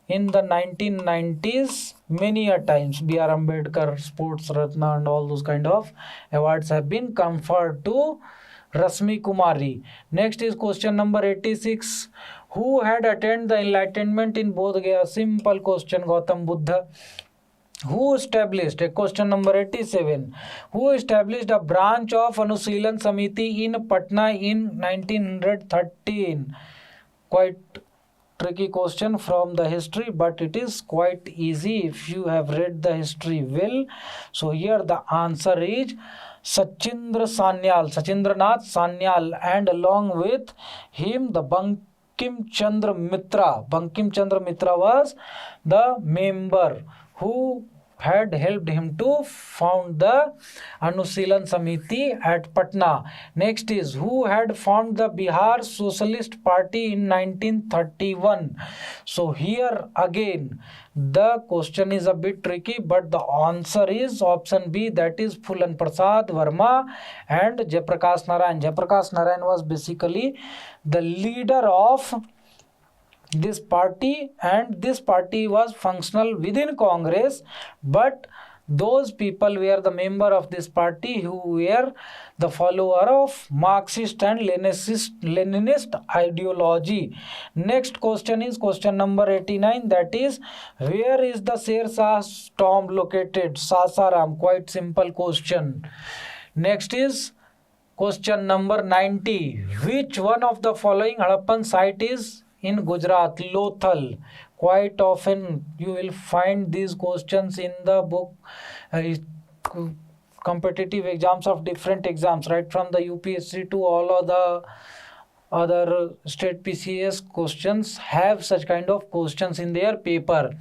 S1: in the 1990s many a times. B.R. Ambedkar Sports Ratna and all those kind of awards have been conferred to Rasmi Kumari. Next is question number 86. Who had attained the enlightenment in Bodh Gaya? Simple question. Gautam Buddha. Who established, question number 87, who established a branch of Anusilan Samiti in Patna in 1913? Quite tricky question from the history, but it is quite easy if you have read the history well. So here the answer is Sachindra Sanyal, Sachindranath Sanyal, and along with him the Bankim Chandra Mitra. Bankim Chandra Mitra was the member who had helped him to found the Anusilan Samiti at Patna. Next is who had formed the Bihar Socialist Party in 1931. So here again the question is a bit tricky, but the answer is option B, that is Phulan Prasad Verma and Jayaprakash Narayan. Jayaprakash Narayan was basically the leader of this party, and this party was functional within Congress, but those people were the member of this party who were the follower of Marxist and Leninist ideology. Next question is question number 89, that is where is the Sher Shah's tomb located? Sasaram. Quite simple question. Next is question number 90. Which one of the following Harappan site is in Gujarat? Lothal. Quite often you will find these questions in the book, competitive exams of different exams, right from the UPSC to all of the other state PCS questions have such kind of questions in their paper.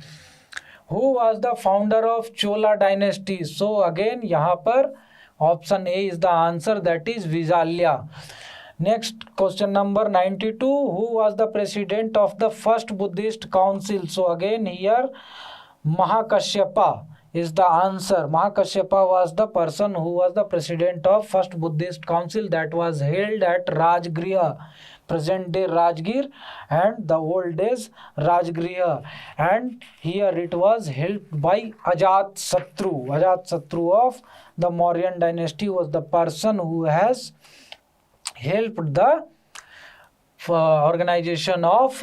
S1: Who was the founder of Chola dynasty? So again यहाँ पर option A is the answer, that is Vijalya. Next question number 92. Who was the president of the first Buddhist council? So again here Mahakashyapa is the answer. Mahakashyapa was the person who was the president of first Buddhist council that was held at Rajgriha, present day Rajgir and the old days Rajgriha, and here it was held by Ajat Satru. Ajat Satru of the Mauryan dynasty was the person who has helped the organization of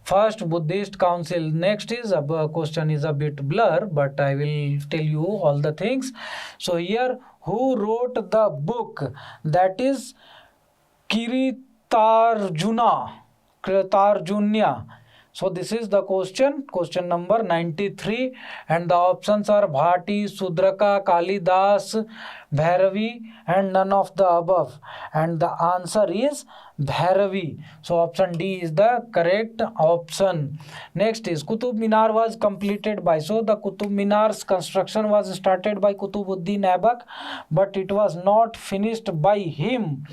S1: first Buddhist council. Next is question is a bit blur, but I will tell you all the things. So here, who wrote the book that is Kiritarjunya? So this is the question number 93, and the options are Bhati, Sudraka, Kalidas, Bhairavi, and none of the above, and the answer is Bhairavi. So option D is the correct option. Next is Qutub Minar was completed by. So the Qutub Minar's construction was started by Qutubuddin Aibak, but it was not finished by him,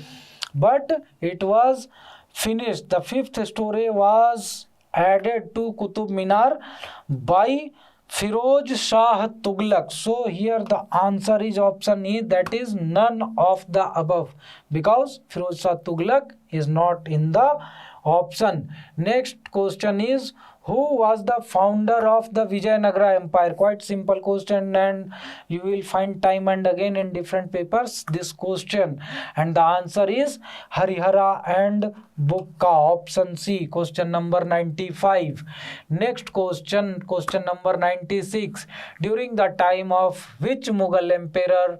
S1: but it was finished. The fifth story was added to Qutub Minar by Firoz Shah Tughlaq. So here the answer is option E, that is none of the above, because Firoz Shah Tughlaq is not in the option. Next question is, who was the founder of the Vijayanagara Empire? Quite simple question, and you will find time and again in different papers this question, and the answer is Harihara and Bukka, option C, question number 95. Next question number 96. During the time of which Mughal emperor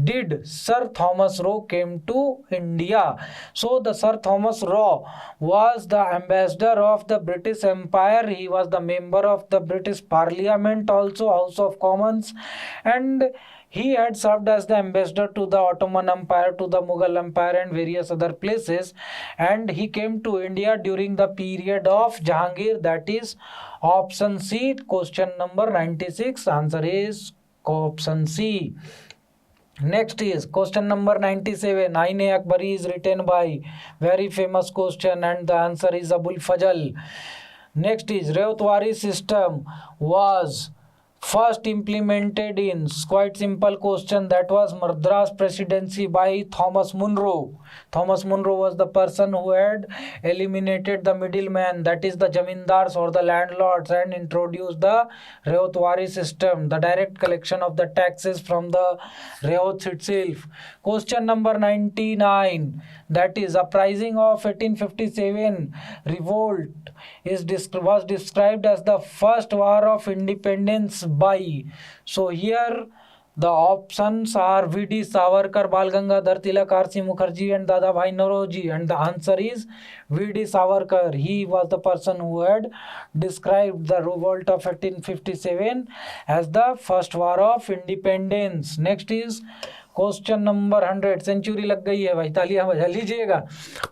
S1: did Sir Thomas Roe came to India? So the Sir Thomas Roe was the ambassador of the British Empire. He was the member of the British Parliament, also House of Commons, and he had served as the ambassador to the Ottoman Empire, to the Mughal Empire, and various other places, and he came to India during the period of Jahangir. That is option C, question number 96. Answer is option C. Next is question number 97. Ain-e-Akbari is written by, very famous question, and the answer is Abul Fazl. Next is Rayotwari system was first implemented in, quite simple question, that was Madras Presidency by Thomas Munro. Thomas Munro was the person who had eliminated the middleman, that is the zamindars or the landlords, and introduced the Rayotwari system, the direct collection of the taxes from the Rayots itself. Question number 99, that is uprising of 1857 revolt was described as the first war of independence by. So here the options are V.D. Savarkar, Bal Gangadhar Tilak, R.C. Mukherjee, and Dadabhai Naoroji, and the answer is V.D. Savarkar. He was the person who had described the revolt of 1857 as the first war of independence. Next is question number 100. Century लग गई है भाई, तालियां बजा लीजिएगा,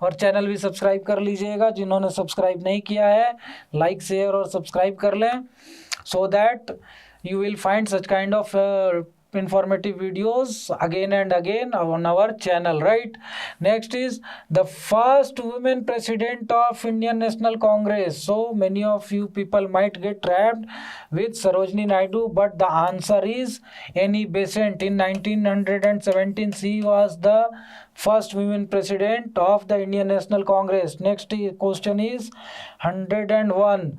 S1: और channel भी subscribe कर लीजिएगा. जिन्होंने सब्सक्राइब नहीं किया है, लाइक शेयर और सब्सक्राइब कर लें, so that you will find such kind of informative videos again and again on our channel, right? Next is the first women president of Indian National Congress. So many of you people might get trapped with Sarojini Naidu, but the answer is Annie Besant. In 1917 she was the first women president of the Indian National Congress. Next question is 101.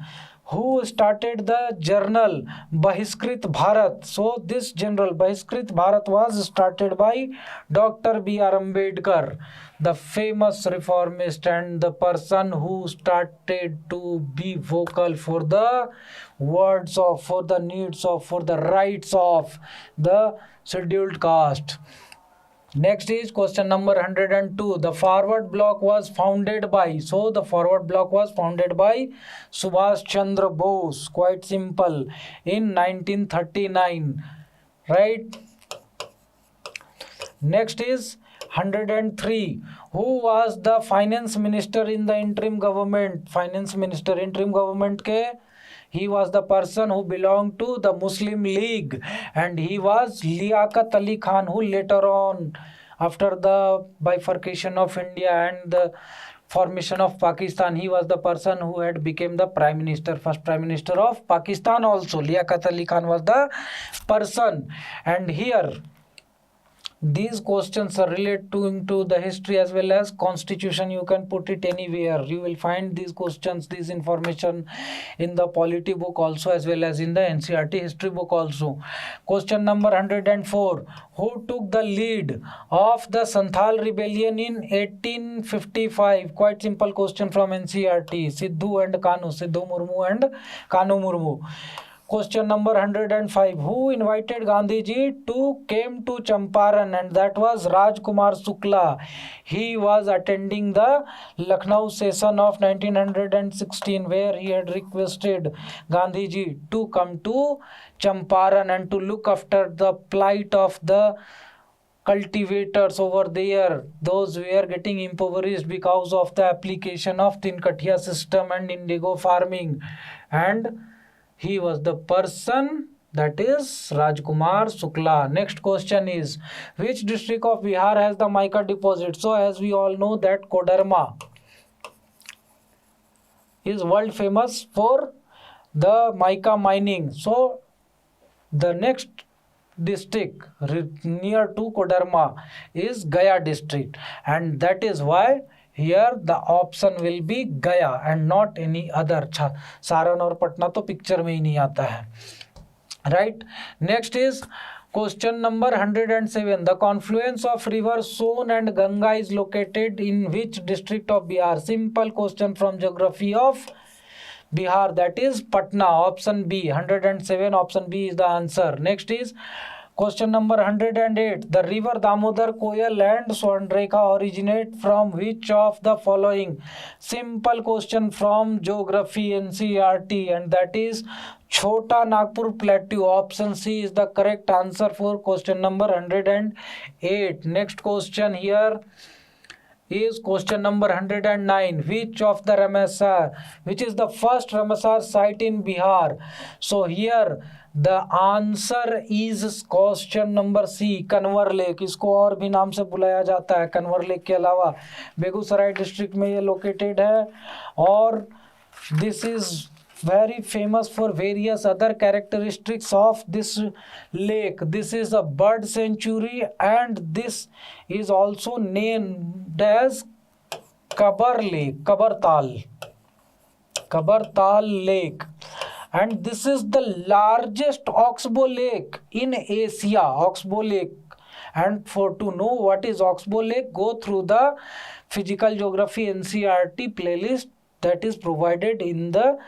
S1: Who started the journal Bahiskrit Bharat? So this journal Bahiskrit Bharat was started by Dr. B.R. Ambedkar, the famous reformist and the person who started to be vocal for the words of, for the needs of, for the rights of the scheduled caste. Next is question number 102. The Forward Bloc was founded by. So the Forward Bloc was founded by Subhash Chandra Bose. Quite simple. In 1939. Right? Next is 103. Who was the finance minister in the interim government? Finance minister interim government के he was the person who belonged to the Muslim League, and he was Liaquat Ali Khan, who later on, after the bifurcation of India and the formation of Pakistan, he was the person who had become the prime minister, first prime minister of Pakistan also. Liaquat Ali Khan was the person. And here These questions are related to the history as well as constitution. You can put it anywhere. You will find these questions, this information in the polity book also as well as in the NCERT history book also. Question number 104. Who took the lead of the Santhal rebellion in 1855? Quite simple question from NCERT. Sidhu and Kanu. Sidhu Murmu and Kanu Murmu. Question number 105. Who invited Gandhiji to came to Champaran? And that was Rajkumar Shukla. He was attending the Lucknow session of 1916 where he had requested Gandhiji to come to Champaran and to look after the plight of the cultivators over there. Those were getting impoverished because of the application of Tinkatia system and indigo farming. And he was the person, that is Rajkumar Shukla. Next question is, which district of Bihar has the mica deposit? So as we all know that Koderma is world famous for the mica mining. So the next district near to Koderma is Gaya district, and that is why here the option will be Gaya and not any other. Saran और पटना तो picture में ही नहीं आता है, right? Next is question number 107. The confluence of river Son and Ganga is located in which district of Bihar? Simple question from geography of Bihar, that is Patna. Option B, 107, option B is the answer. Next is question number 108. The river Damodar, Koyal and Swarnrekha originate from which of the following? Simple question from geography NCERT, and that is Chota Nagpur Plateau. Option C is the correct answer for question number 108. Next question here is question number 109. Which of the Ramsar, which is the first Ramsar site in Bihar? So here the answer is question number C, Kanwar Lake. इसको और भी नाम से बुलाया जाता है. Kanwar lake के अलावा बेगूसराय डिस्ट्रिक्ट में ये लोकेटेड है, और this is very famous for various other characteristics of this lake. This is a bird sanctuary, and this is also named as Kabar Lake, Kabartal Lake, and this is the largest oxbow lake in Asia. Oxbow Lake. And for to know what is Oxbow Lake, go through the physical geography NCERT playlist that is provided in the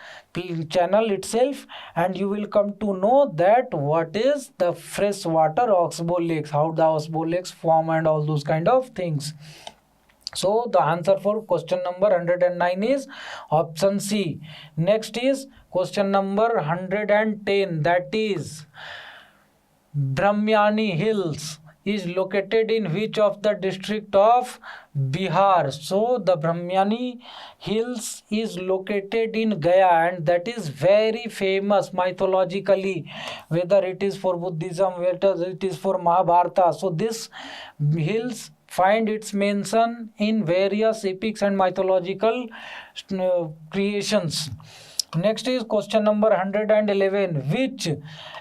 S1: channel itself, and you will come to know that what is the freshwater Oxbow Lakes, how the Oxbow Lakes form and all those kind of things. So the answer for question number 109 is option C. Next is question number 110, that is Brahmyani Hills is located in which of the district of Bihar? So the Brahmyani Hills is located in Gaya, and that is very famous mythologically, whether it is for Buddhism, whether it is for Mahabharata. So this hills find its mention in various epics and mythological creations. Next is question number 111. Which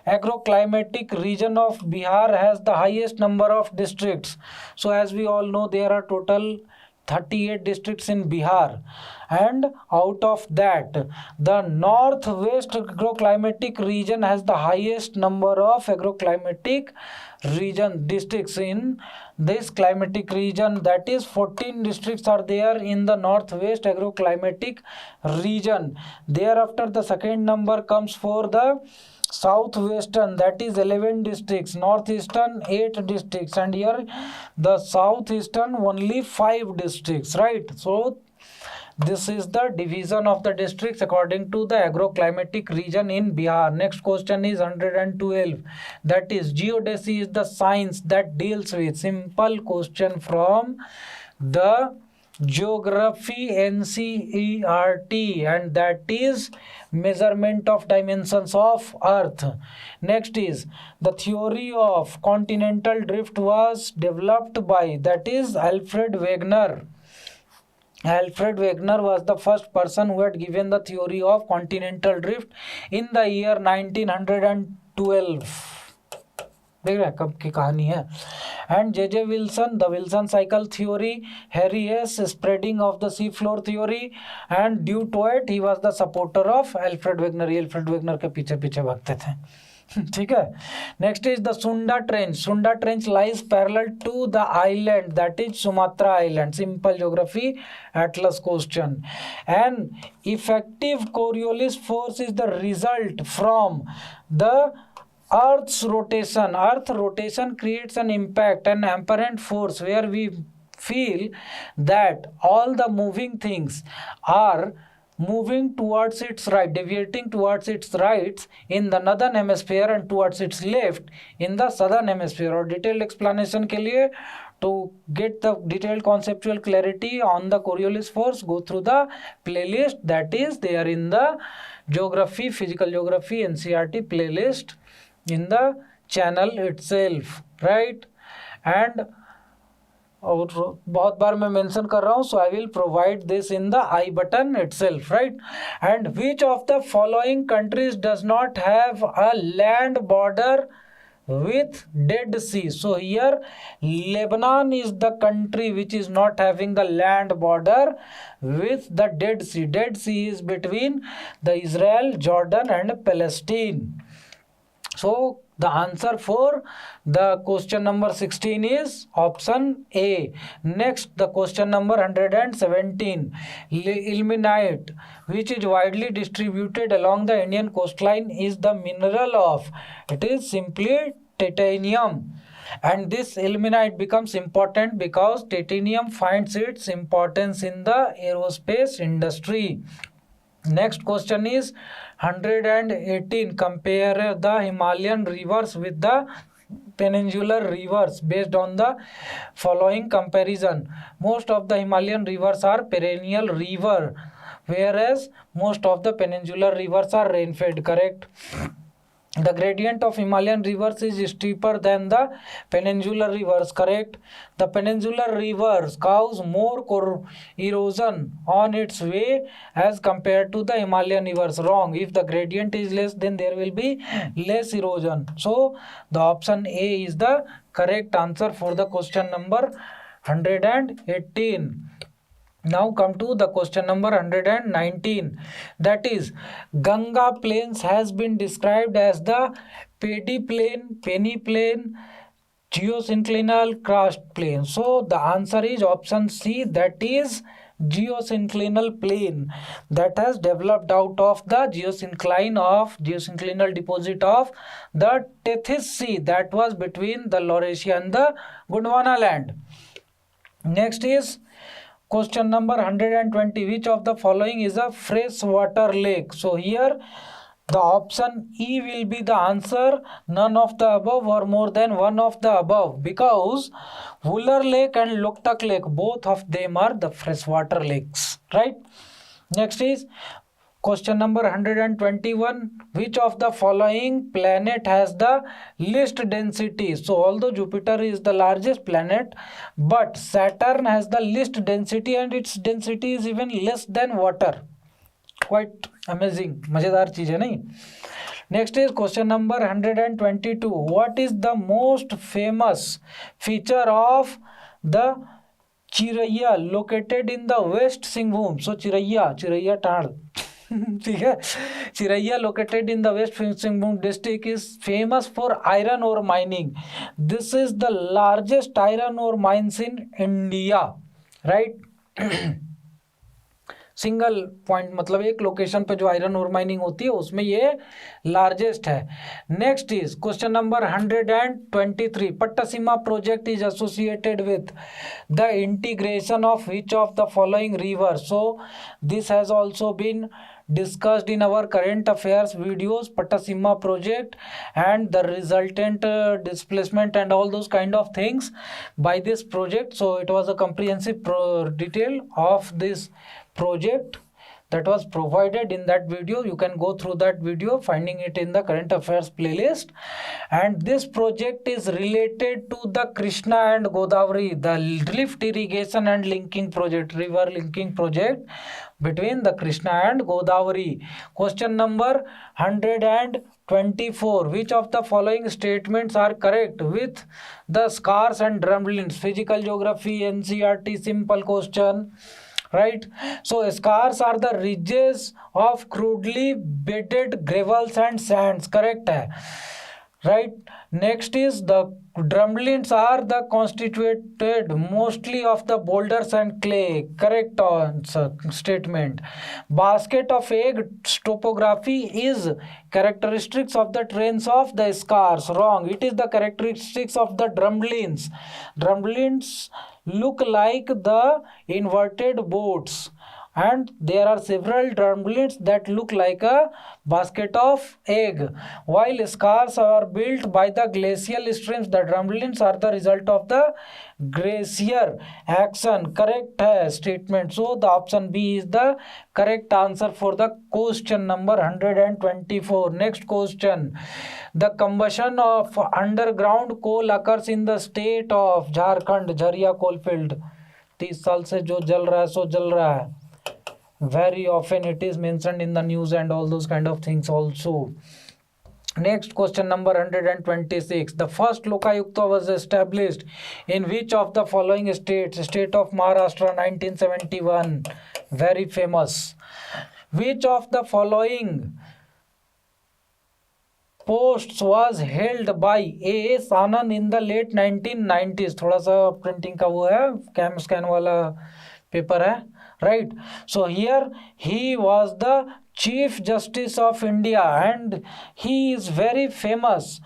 S1: agroclimatic region of Bihar has the highest number of districts? So as we all know, there are total 38 districts in Bihar, and out of that the northwest agroclimatic region has the highest number of agroclimatic region districts in this climatic region. That is 14 districts are there in the northwest agroclimatic region. Thereafter the second number comes for the southwestern, that is 11 districts, northeastern 8 districts, and here the southeastern only 5 districts, right? So this is the division of the districts according to the agroclimatic region in Bihar. Next question is 112, that is geodesy is the science that deals with, simple question from the geography NCERT, and that is measurement of dimensions of earth. Next is the theory of continental drift was developed by, that is Alfred Wegener. Alfred Wegener was the first person who had given the theory of continental drift in the year 1912. देख रहे हैं कब की कहानी है. And J Wilson, the Wilson cycle theory, Harry Hess, spreading of the sea floor theory, and due to it he was the supporter of Alfred Wegener. Alfred Wegener के पीछे पीछे भागते थे. ठीक है. Next is the Sunda trench. Sunda trench lies parallel to the island that is Sumatra island. Simple geography atlas question. And effective Coriolis force is the result from the Earth's rotation. Earth rotation creates an impact, an apparent force where we feel that all the moving things are moving towards its right, deviating towards its right in the northern hemisphere and towards its left in the southern hemisphere. और detailed explanation के लिए to get the detailed conceptual clarity on the Coriolis force, go through the playlist that is there in the geography, physical geography NCERT playlist in the channel itself, right? And और बहुत बार मैं mention कर रहा हूँ, so I will provide this in the I button itself, right? And which of the following countries does not have a land border with Dead Sea? So here Lebanon is the country which is not having the land border with the Dead Sea. Dead Sea is between the Israel, Jordan and Palestine. So the answer for the question number 16 is option A. Next, the question number 117. Ilmenite, which is widely distributed along the Indian coastline, is the mineral of. It is simply titanium. And this ilmenite becomes important because titanium finds its importance in the aerospace industry. Next question is 118. Compare the Himalayan rivers with the peninsular rivers based on the following comparison. Most of the Himalayan rivers are perennial river, whereas most of the peninsular rivers are rain-fed. Correct. The gradient of Himalayan rivers is steeper than the peninsular rivers. Correct. The peninsular rivers cause more erosion on its way as compared to the Himalayan rivers. Wrong. If the gradient is less, then there will be less erosion. So the option A is the correct answer for the question number 118. Now come to the question number 119. That is, Ganga Plains has been described as the paddy plain, penny plain, geosynclinal karst plain. So the answer is option C, that is geosynclinal plain that has developed out of the geosynclinal deposit of the Tethys Sea that was between the Laurasia and the Gondwana land. Next is question number 120. Which of the following is a freshwater lake? So here the option E will be the answer, none of the above or more than one of the above, because Wular Lake and Loktak Lake, both of them are the freshwater lakes, right? Next is question number 121. Which of the following planet has the least density? So although Jupiter is the largest planet, but Saturn has the least density and its density is even less than water. Quite amazing, मजेदार चीज है नहीं. Next is question number 122. What is the most famous feature of the Chiraiya located in the West Singhbhum? So Chiraiya Taal. ठीक है. Chiraiya located in the West Singhbhum district is famous for iron ore mining. This is the largest iron ore mines in India, right? Single point मतलब एक location पे जो iron ore mining होती है उसमें ये लार्जेस्ट है. Next is question number 123. Pattiseema project is associated with the integration of which of the following river? So this has also been discussed in our current affairs videos, Pattasima project and the resultant displacement and all those kind of things by this project. So it was a comprehensive detail of this project. that was provided in that video. You can go through that video, finding it in the current affairs playlist. And this project is related to the Krishna and Godavari, the lift irrigation and linking project, river linking project between the Krishna and Godavari. Question number 124. Which of the following statements are correct with the scars and drumlins? Physical geography, NCERT, simple question. Right, so scars are the ridges of crudely bedded gravels and sands. Correct hai. Right, next is the drumlins are the constituted mostly of the boulders and clay. Correct answer statement. Basket of egg topography is characteristics of the trains of the scars. Wrong, it is the characteristics of the drumlins. Drumlins look like the inverted boats, and there are several drumlins that look like a basket of egg. While scars are built by the glacial streams, the drumlins are the result of the glacier action. Correct hai statement. So the option B is the correct answer for the question number 124. Next question. The combustion of underground coal occurs in the state of Jharkhand. Jharia coalfield 30 साल से जो जल रहा है सो जल रहा है. Very often it is mentioned in the news and all those kind of things also. Next question number 126. The first Lokayukta was established in which of the following states? State of Maharashtra, 1971. Very famous. Which of the following posts was held by A.S. Anand in the late 1990s? थोड़ा सा printing का वो है, cam scan वाला paper है. Right, so here he was the Chief Justice of India, and he is very famous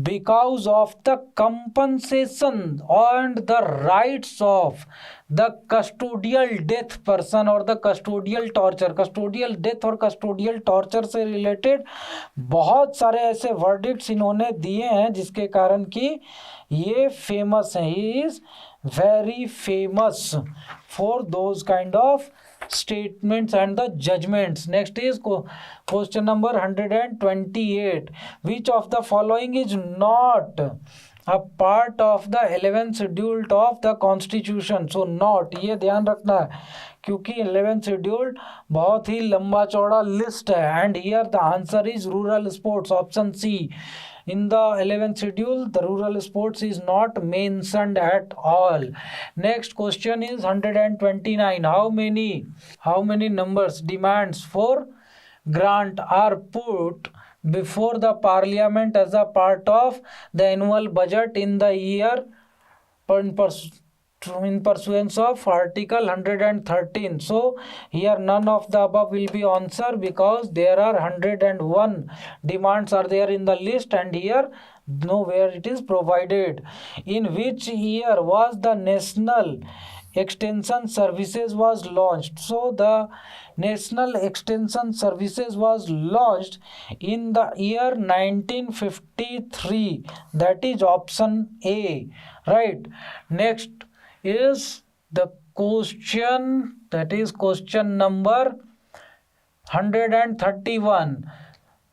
S1: because of the compensation and the rights of the custodial death person or the custodial torture. Custodial death और custodial torture से related बहुत सारे ऐसे verdicts इन्होंने दिए हैं जिसके कारण कि ये famous हैं. He is very famous for those kind of statements and the judgments. Next is question number 128. Which of the following is not a part of the 11th schedule of the constitution? So not, ये ध्यान रखना है क्योंकि 11th schedule बहुत ही लंबा चौड़ा list है. And here the answer is rural sports, option C. In the 11th schedule, the rural sports is not mentioned at all. Next question is 129. How many numbers demands for grant are put before the parliament as a part of the annual budget in the year in pursuance of article 113? So here none of the above will be answer because there are 101 demands are there in the list, and here nowhere it is provided. In which year was the National Extension Services was launched? So the National Extension Services was launched in the year 1953. That is option A. Right. Next is the question, that is question number 131.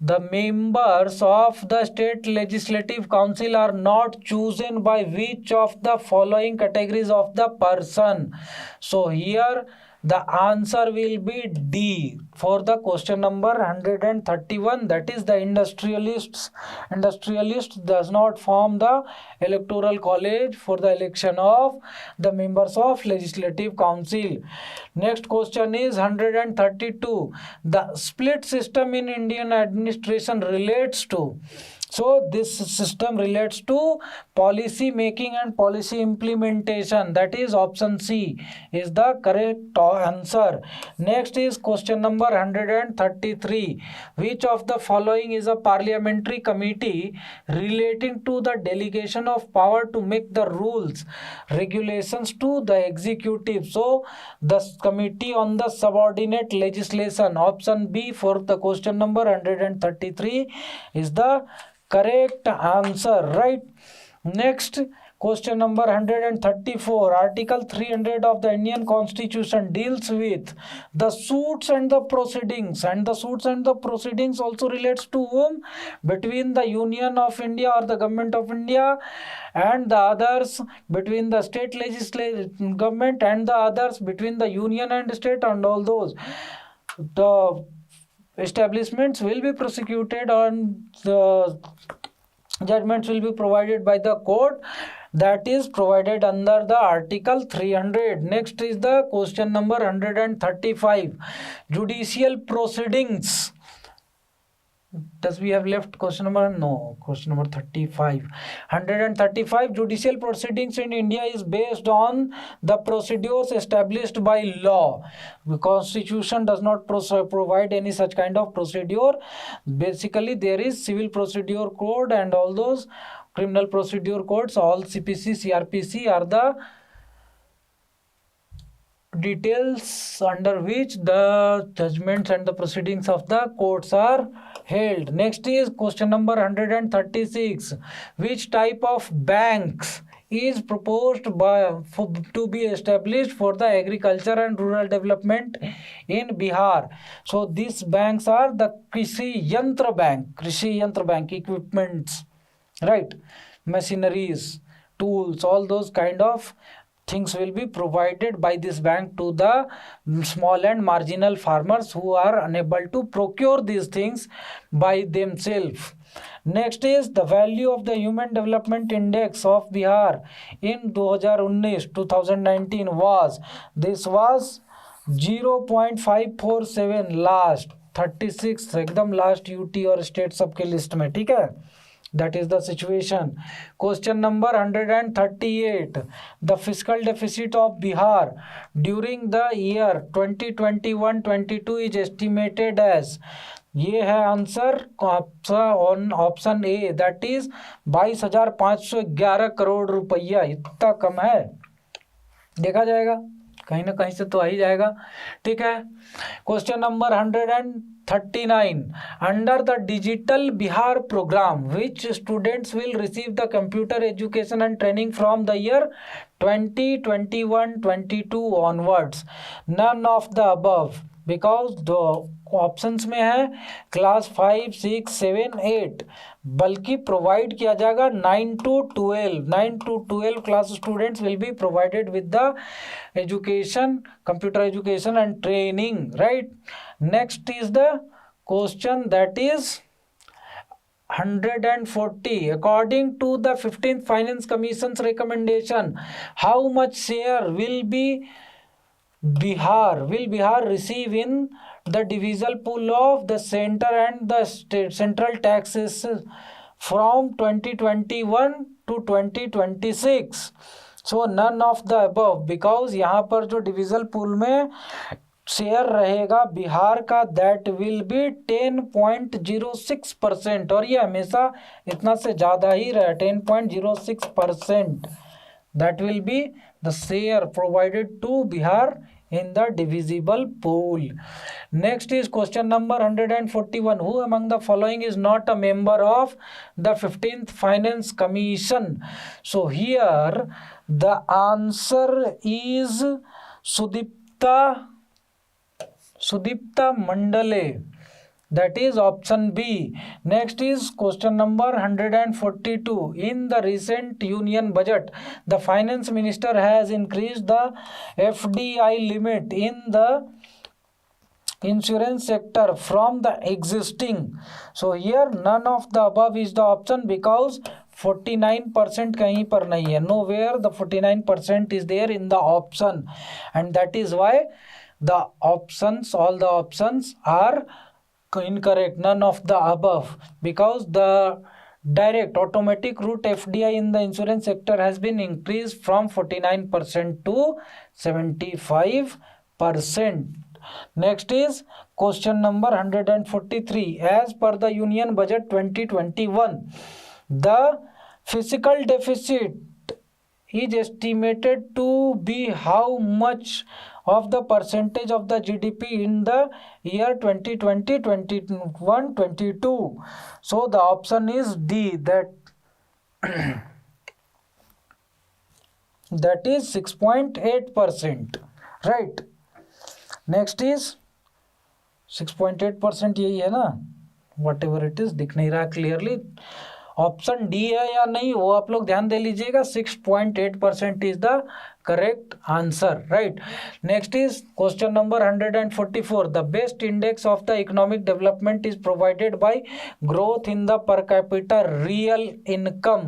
S1: The members of the State Legislative Council are not chosen by which of the following categories of the person? So here the answer will be D for the question number 131, that is the industrialists. Industrialists does not form the electoral college for the election of the members of Legislative Council. Next question is 132. The split system in Indian administration relates to. So this system relates to policy making and policy implementation. That is option C is the correct answer. Next is question number 133. Which of the following is a parliamentary committee relating to the delegation of power to make the rules, regulations to the executive? So the committee on the subordinate legislation, option B for the question number 133 is the correct answer. Right. Next Question number 134. Article 300 of the Indian Constitution deals with the suits and the proceedings, and the suits and the proceedings also relates to whom? Between the Union of India or the Government of India and the others, between the state legislative government and the others, between the union and state and all those. The establishments will be prosecuted and the judgments will be provided by the court, that is provided under the article 300. Next is the question number 135. Judicial proceedings. Does we have left question number? No, question number 35. 135. Judicial proceedings in India is based on the procedures established by law. The Constitution does not provide any such kind of procedure. Basically, there is Civil Procedure Code and all those criminal procedure codes. All CPC, CRPC are the details under which the judgments and the proceedings of the courts are held. Next is question number 136. Which type of banks is proposed to be established for the agriculture and rural development in Bihar? So these banks are the Krishi Yantra Bank, equipments, right, machineries, tools, all those kind of things will be provided by this bank to the small and marginal farmers who are unable to procure these things by themselves. Next is the value of the Human Development Index of Bihar in 2019 was 0.547 last 36 एकदम last UT और state सबके list में, ठीक है. That is the situation. Question number 138. The fiscal deficit of Bihar during the year 2021-22 is estimated as, ये है answer option A, that is 22,511 crore रुपया. इतना कम है, देखा जाएगा कहीं ना कहीं से तो आ ही जाएगा, ठीक है. Question number 139. Under the Digital Bihar program, which students will receive the computer education and training from the year 2021-22 onwards? None of the above, because the options में है क्लास 5, 6, 7, 8, बल्कि प्रोवाइड किया जाएगा 9 to 12 class students will be provided with the education, computer education and training, right. Next is the question that is 140. According to the 15th Finance Commission's recommendation, how much share will Bihar receive in the divisional pool of the center and the central taxes from 2021 to 2026? So none of the above, because यहाँ पर जो divisional pool में share रहेगा बिहार का, that will B 10.06%, और ये हमेशा इतना से ज़्यादा ही रहा, 10.06%. That will be the share provided to Bihar in the divisible pool. Next is question number 141. Who among the following is not a member of the 15th Finance Commission? So here the answer is Sudipta Mandale. That is option B. Next is question number 142. In the recent union budget, the finance minister has increased the FDI limit in the insurance sector from the existing. So here none of the above is the option, because 49% कहीं पर नहीं है. Nowhere the 49% is there in the option, and that is why the options, all the options are incorrect, none of the above, because the direct automatic route FDI in the insurance sector has been increased from 49% to 75%. Next is question number 143. As per the Union Budget 2021, the fiscal deficit is estimated to be how much of the percentage of the GDP in the year 2020, 21, 22. So the option is D, that that is 6.8%, right? Next is 6.8% यही है ना, what ever it is, दिख नहीं रहा clearly, option D है या नहीं वो आप लोग ध्यान दे लीजिएगा। 6.8% is the correct answer, right? Next is question number 144. The best index of the economic development is provided by growth in the per capita real income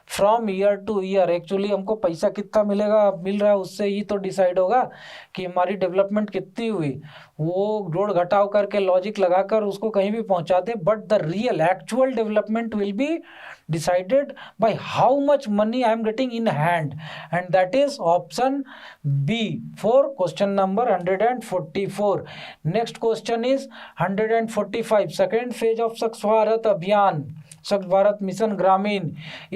S1: from year to year. Actually हमको पैसा कितना मिल रहा है उससे ही तो decide होगा कि हमारी डेवलपमेंट कितनी हुई। वो जोड़ घटाव करके लॉजिक लगाकर उसको कहीं भी पहुंचा दे, but the real actual development will be decided by how much money I am getting in hand, and that is option B for question number 144. Next question is 145. Second phase of Swachh Bharat Abhiyan, Swachh Bharat Mission Gramin,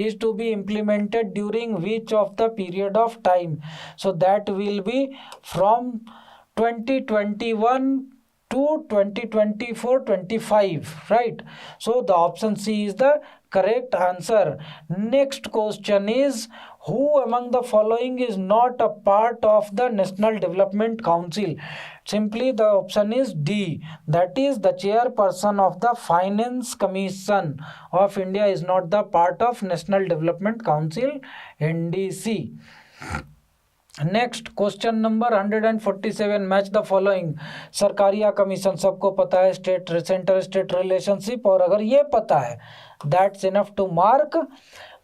S1: is to be implemented during which of the period of time? So that will be from 2021 to 2024-25, right? So the option C is the correct answer. Next question is, who among the following is not a part of the National Development Council? Simply the option is D, that is the chairperson of the Finance Commission of India is not the part of National Development Council, NDC. Next question number 147, match the following. Sarkaria commission सबको पता है, state centre state relationship, और अगर ये पता है that's enough to mark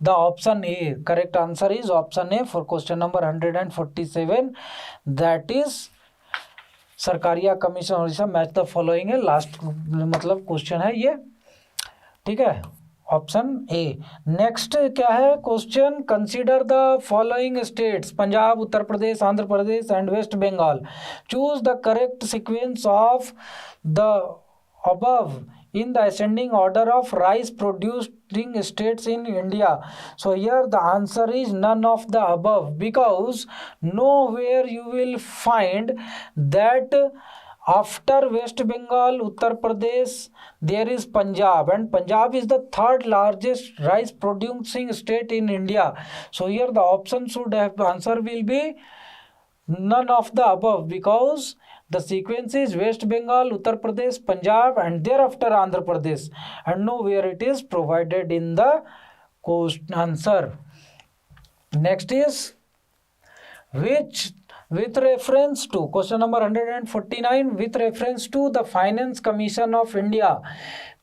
S1: the option A. Correct answer is option A for question number 147, that is Sarkaria commission और match the following है, लास्ट मतलब क्वेश्चन है ये, ठीक है, ऑप्शन ए। नेक्स्ट क्या है question, consider the following states, Punjab, Uttar Pradesh, Andhra Pradesh and West Bengal, choose the correct sequence of the above in the ascending order of rice producing states in India. So here the answer is none of the above, because nowhere you will find that after West Bengal, Uttar Pradesh, there is Punjab, and Punjab is the third largest rice producing state in India. So here the option should have, answer will be none of the above, because the sequence is West Bengal, Uttar Pradesh, Punjab, and thereafter Andhra Pradesh, and nowhere it is provided in the question answer. Next is which, with reference to question number 149, with reference to the Finance Commission of India,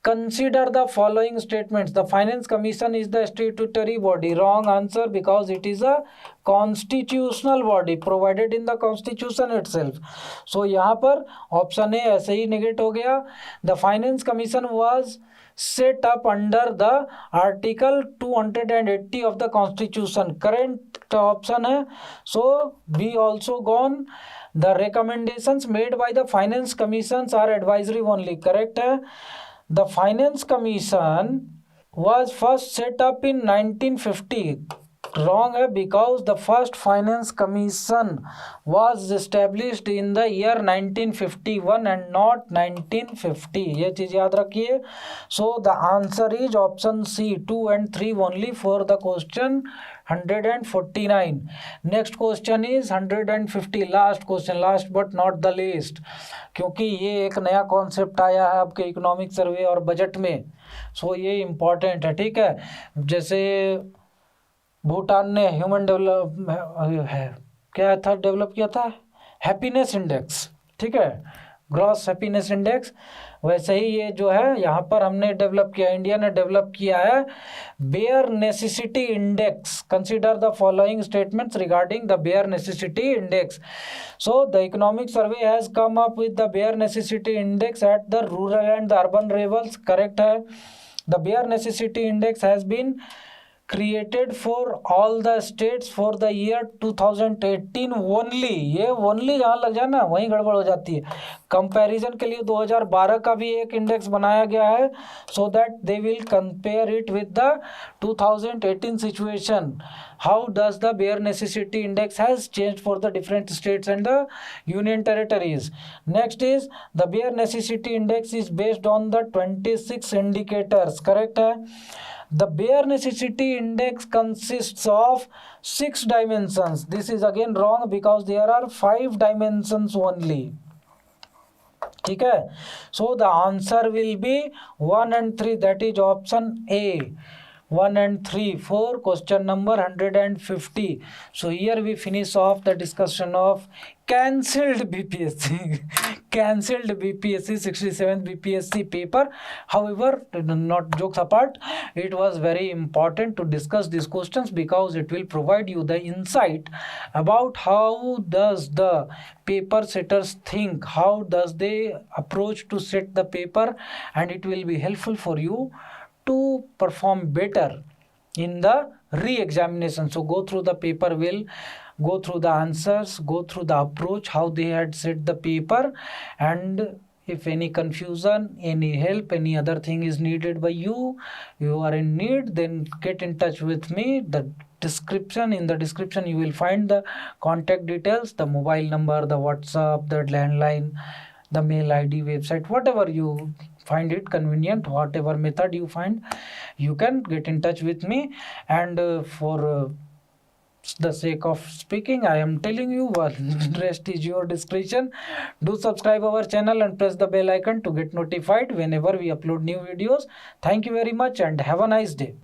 S1: consider the following statements. The Finance Commission is the statutory body. Wrong answer, because it is a constitutional body provided in the constitution itself. So यहाँ पर option A ऐसे ही negate हो गया. The Finance Commission was set up under the article 280 of the constitution. Current option है, so B also gone. The recommendations made by the Finance Commissions are advisory only. Correct है. The Finance Commission was first set up in 1950. Wrong है, because the first Finance Commission was established in the year 1951 and not 1950. ये चीज़ याद रखिए. So the answer is option C, 2 and 3 only for the question 149. Next question is 150, last question, last but not the least, क्योंकि ये एक नया concept आया है आपके इकोनॉमिक सर्वे और बजट में, सो ये इम्पॉर्टेंट है, ठीक है. जैसे भूटान ने ह्यूमन डेवलप है क्या था डेवलप किया था, हैप्पीनेस इंडेक्स, ठीक है, ग्रॉस हैप्पीनेस इंडेक्स, वैसे ही ये जो है यहाँ पर हमने डेवलप किया, इंडिया ने डेवलप किया है bare necessity index. Consider the following statements regarding the bare necessity index. So the economic survey has come up with the bare necessity index at the rural and the urban levels. Correct है. The bare necessity index has been created for all the states for the year 2018 only. ये only जहाँ लग जाए ना वहीं गड़बड़ हो जाती है. कंपैरिजन के लिए 2012 का भी एक इंडेक्स बनाया गया है, so that they will compare it with the 2018 situation. How does the bare necessity index has changed for the different states and the union territories. Next is the bare necessity index is based on the 26 indicators. Correct है. The bare necessity index consists of 6 dimensions. This is again wrong because there are 5 dimensions only. ठीक है, so the answer will be 1 and 3, that is option A. 1 and 3 for question number 150. So here we finish off the discussion of cancelled BPSC cancelled BPSC 67th BPSC paper. However, not jokes apart, it was very important to discuss these questions because it will provide you the insight about how does the paper setters think, how does they approach to set the paper, and it will be helpful for you to perform better in the re-examination. So go through the paper well, go through the answers, go through the approach, how they had set the paper, and if any confusion, any help, any other thing is needed by you, you are in need, then get in touch with me. In the description you will find the contact details, the mobile number, the WhatsApp, the landline, the mail ID, website, whatever you find it convenient, whatever method you find, you can get in touch with me. And for the sake of speaking, I am telling you, well, rest is your discretion. Do subscribe our channel and press the bell icon to get notified whenever we upload new videos. Thank you very much and have a nice day.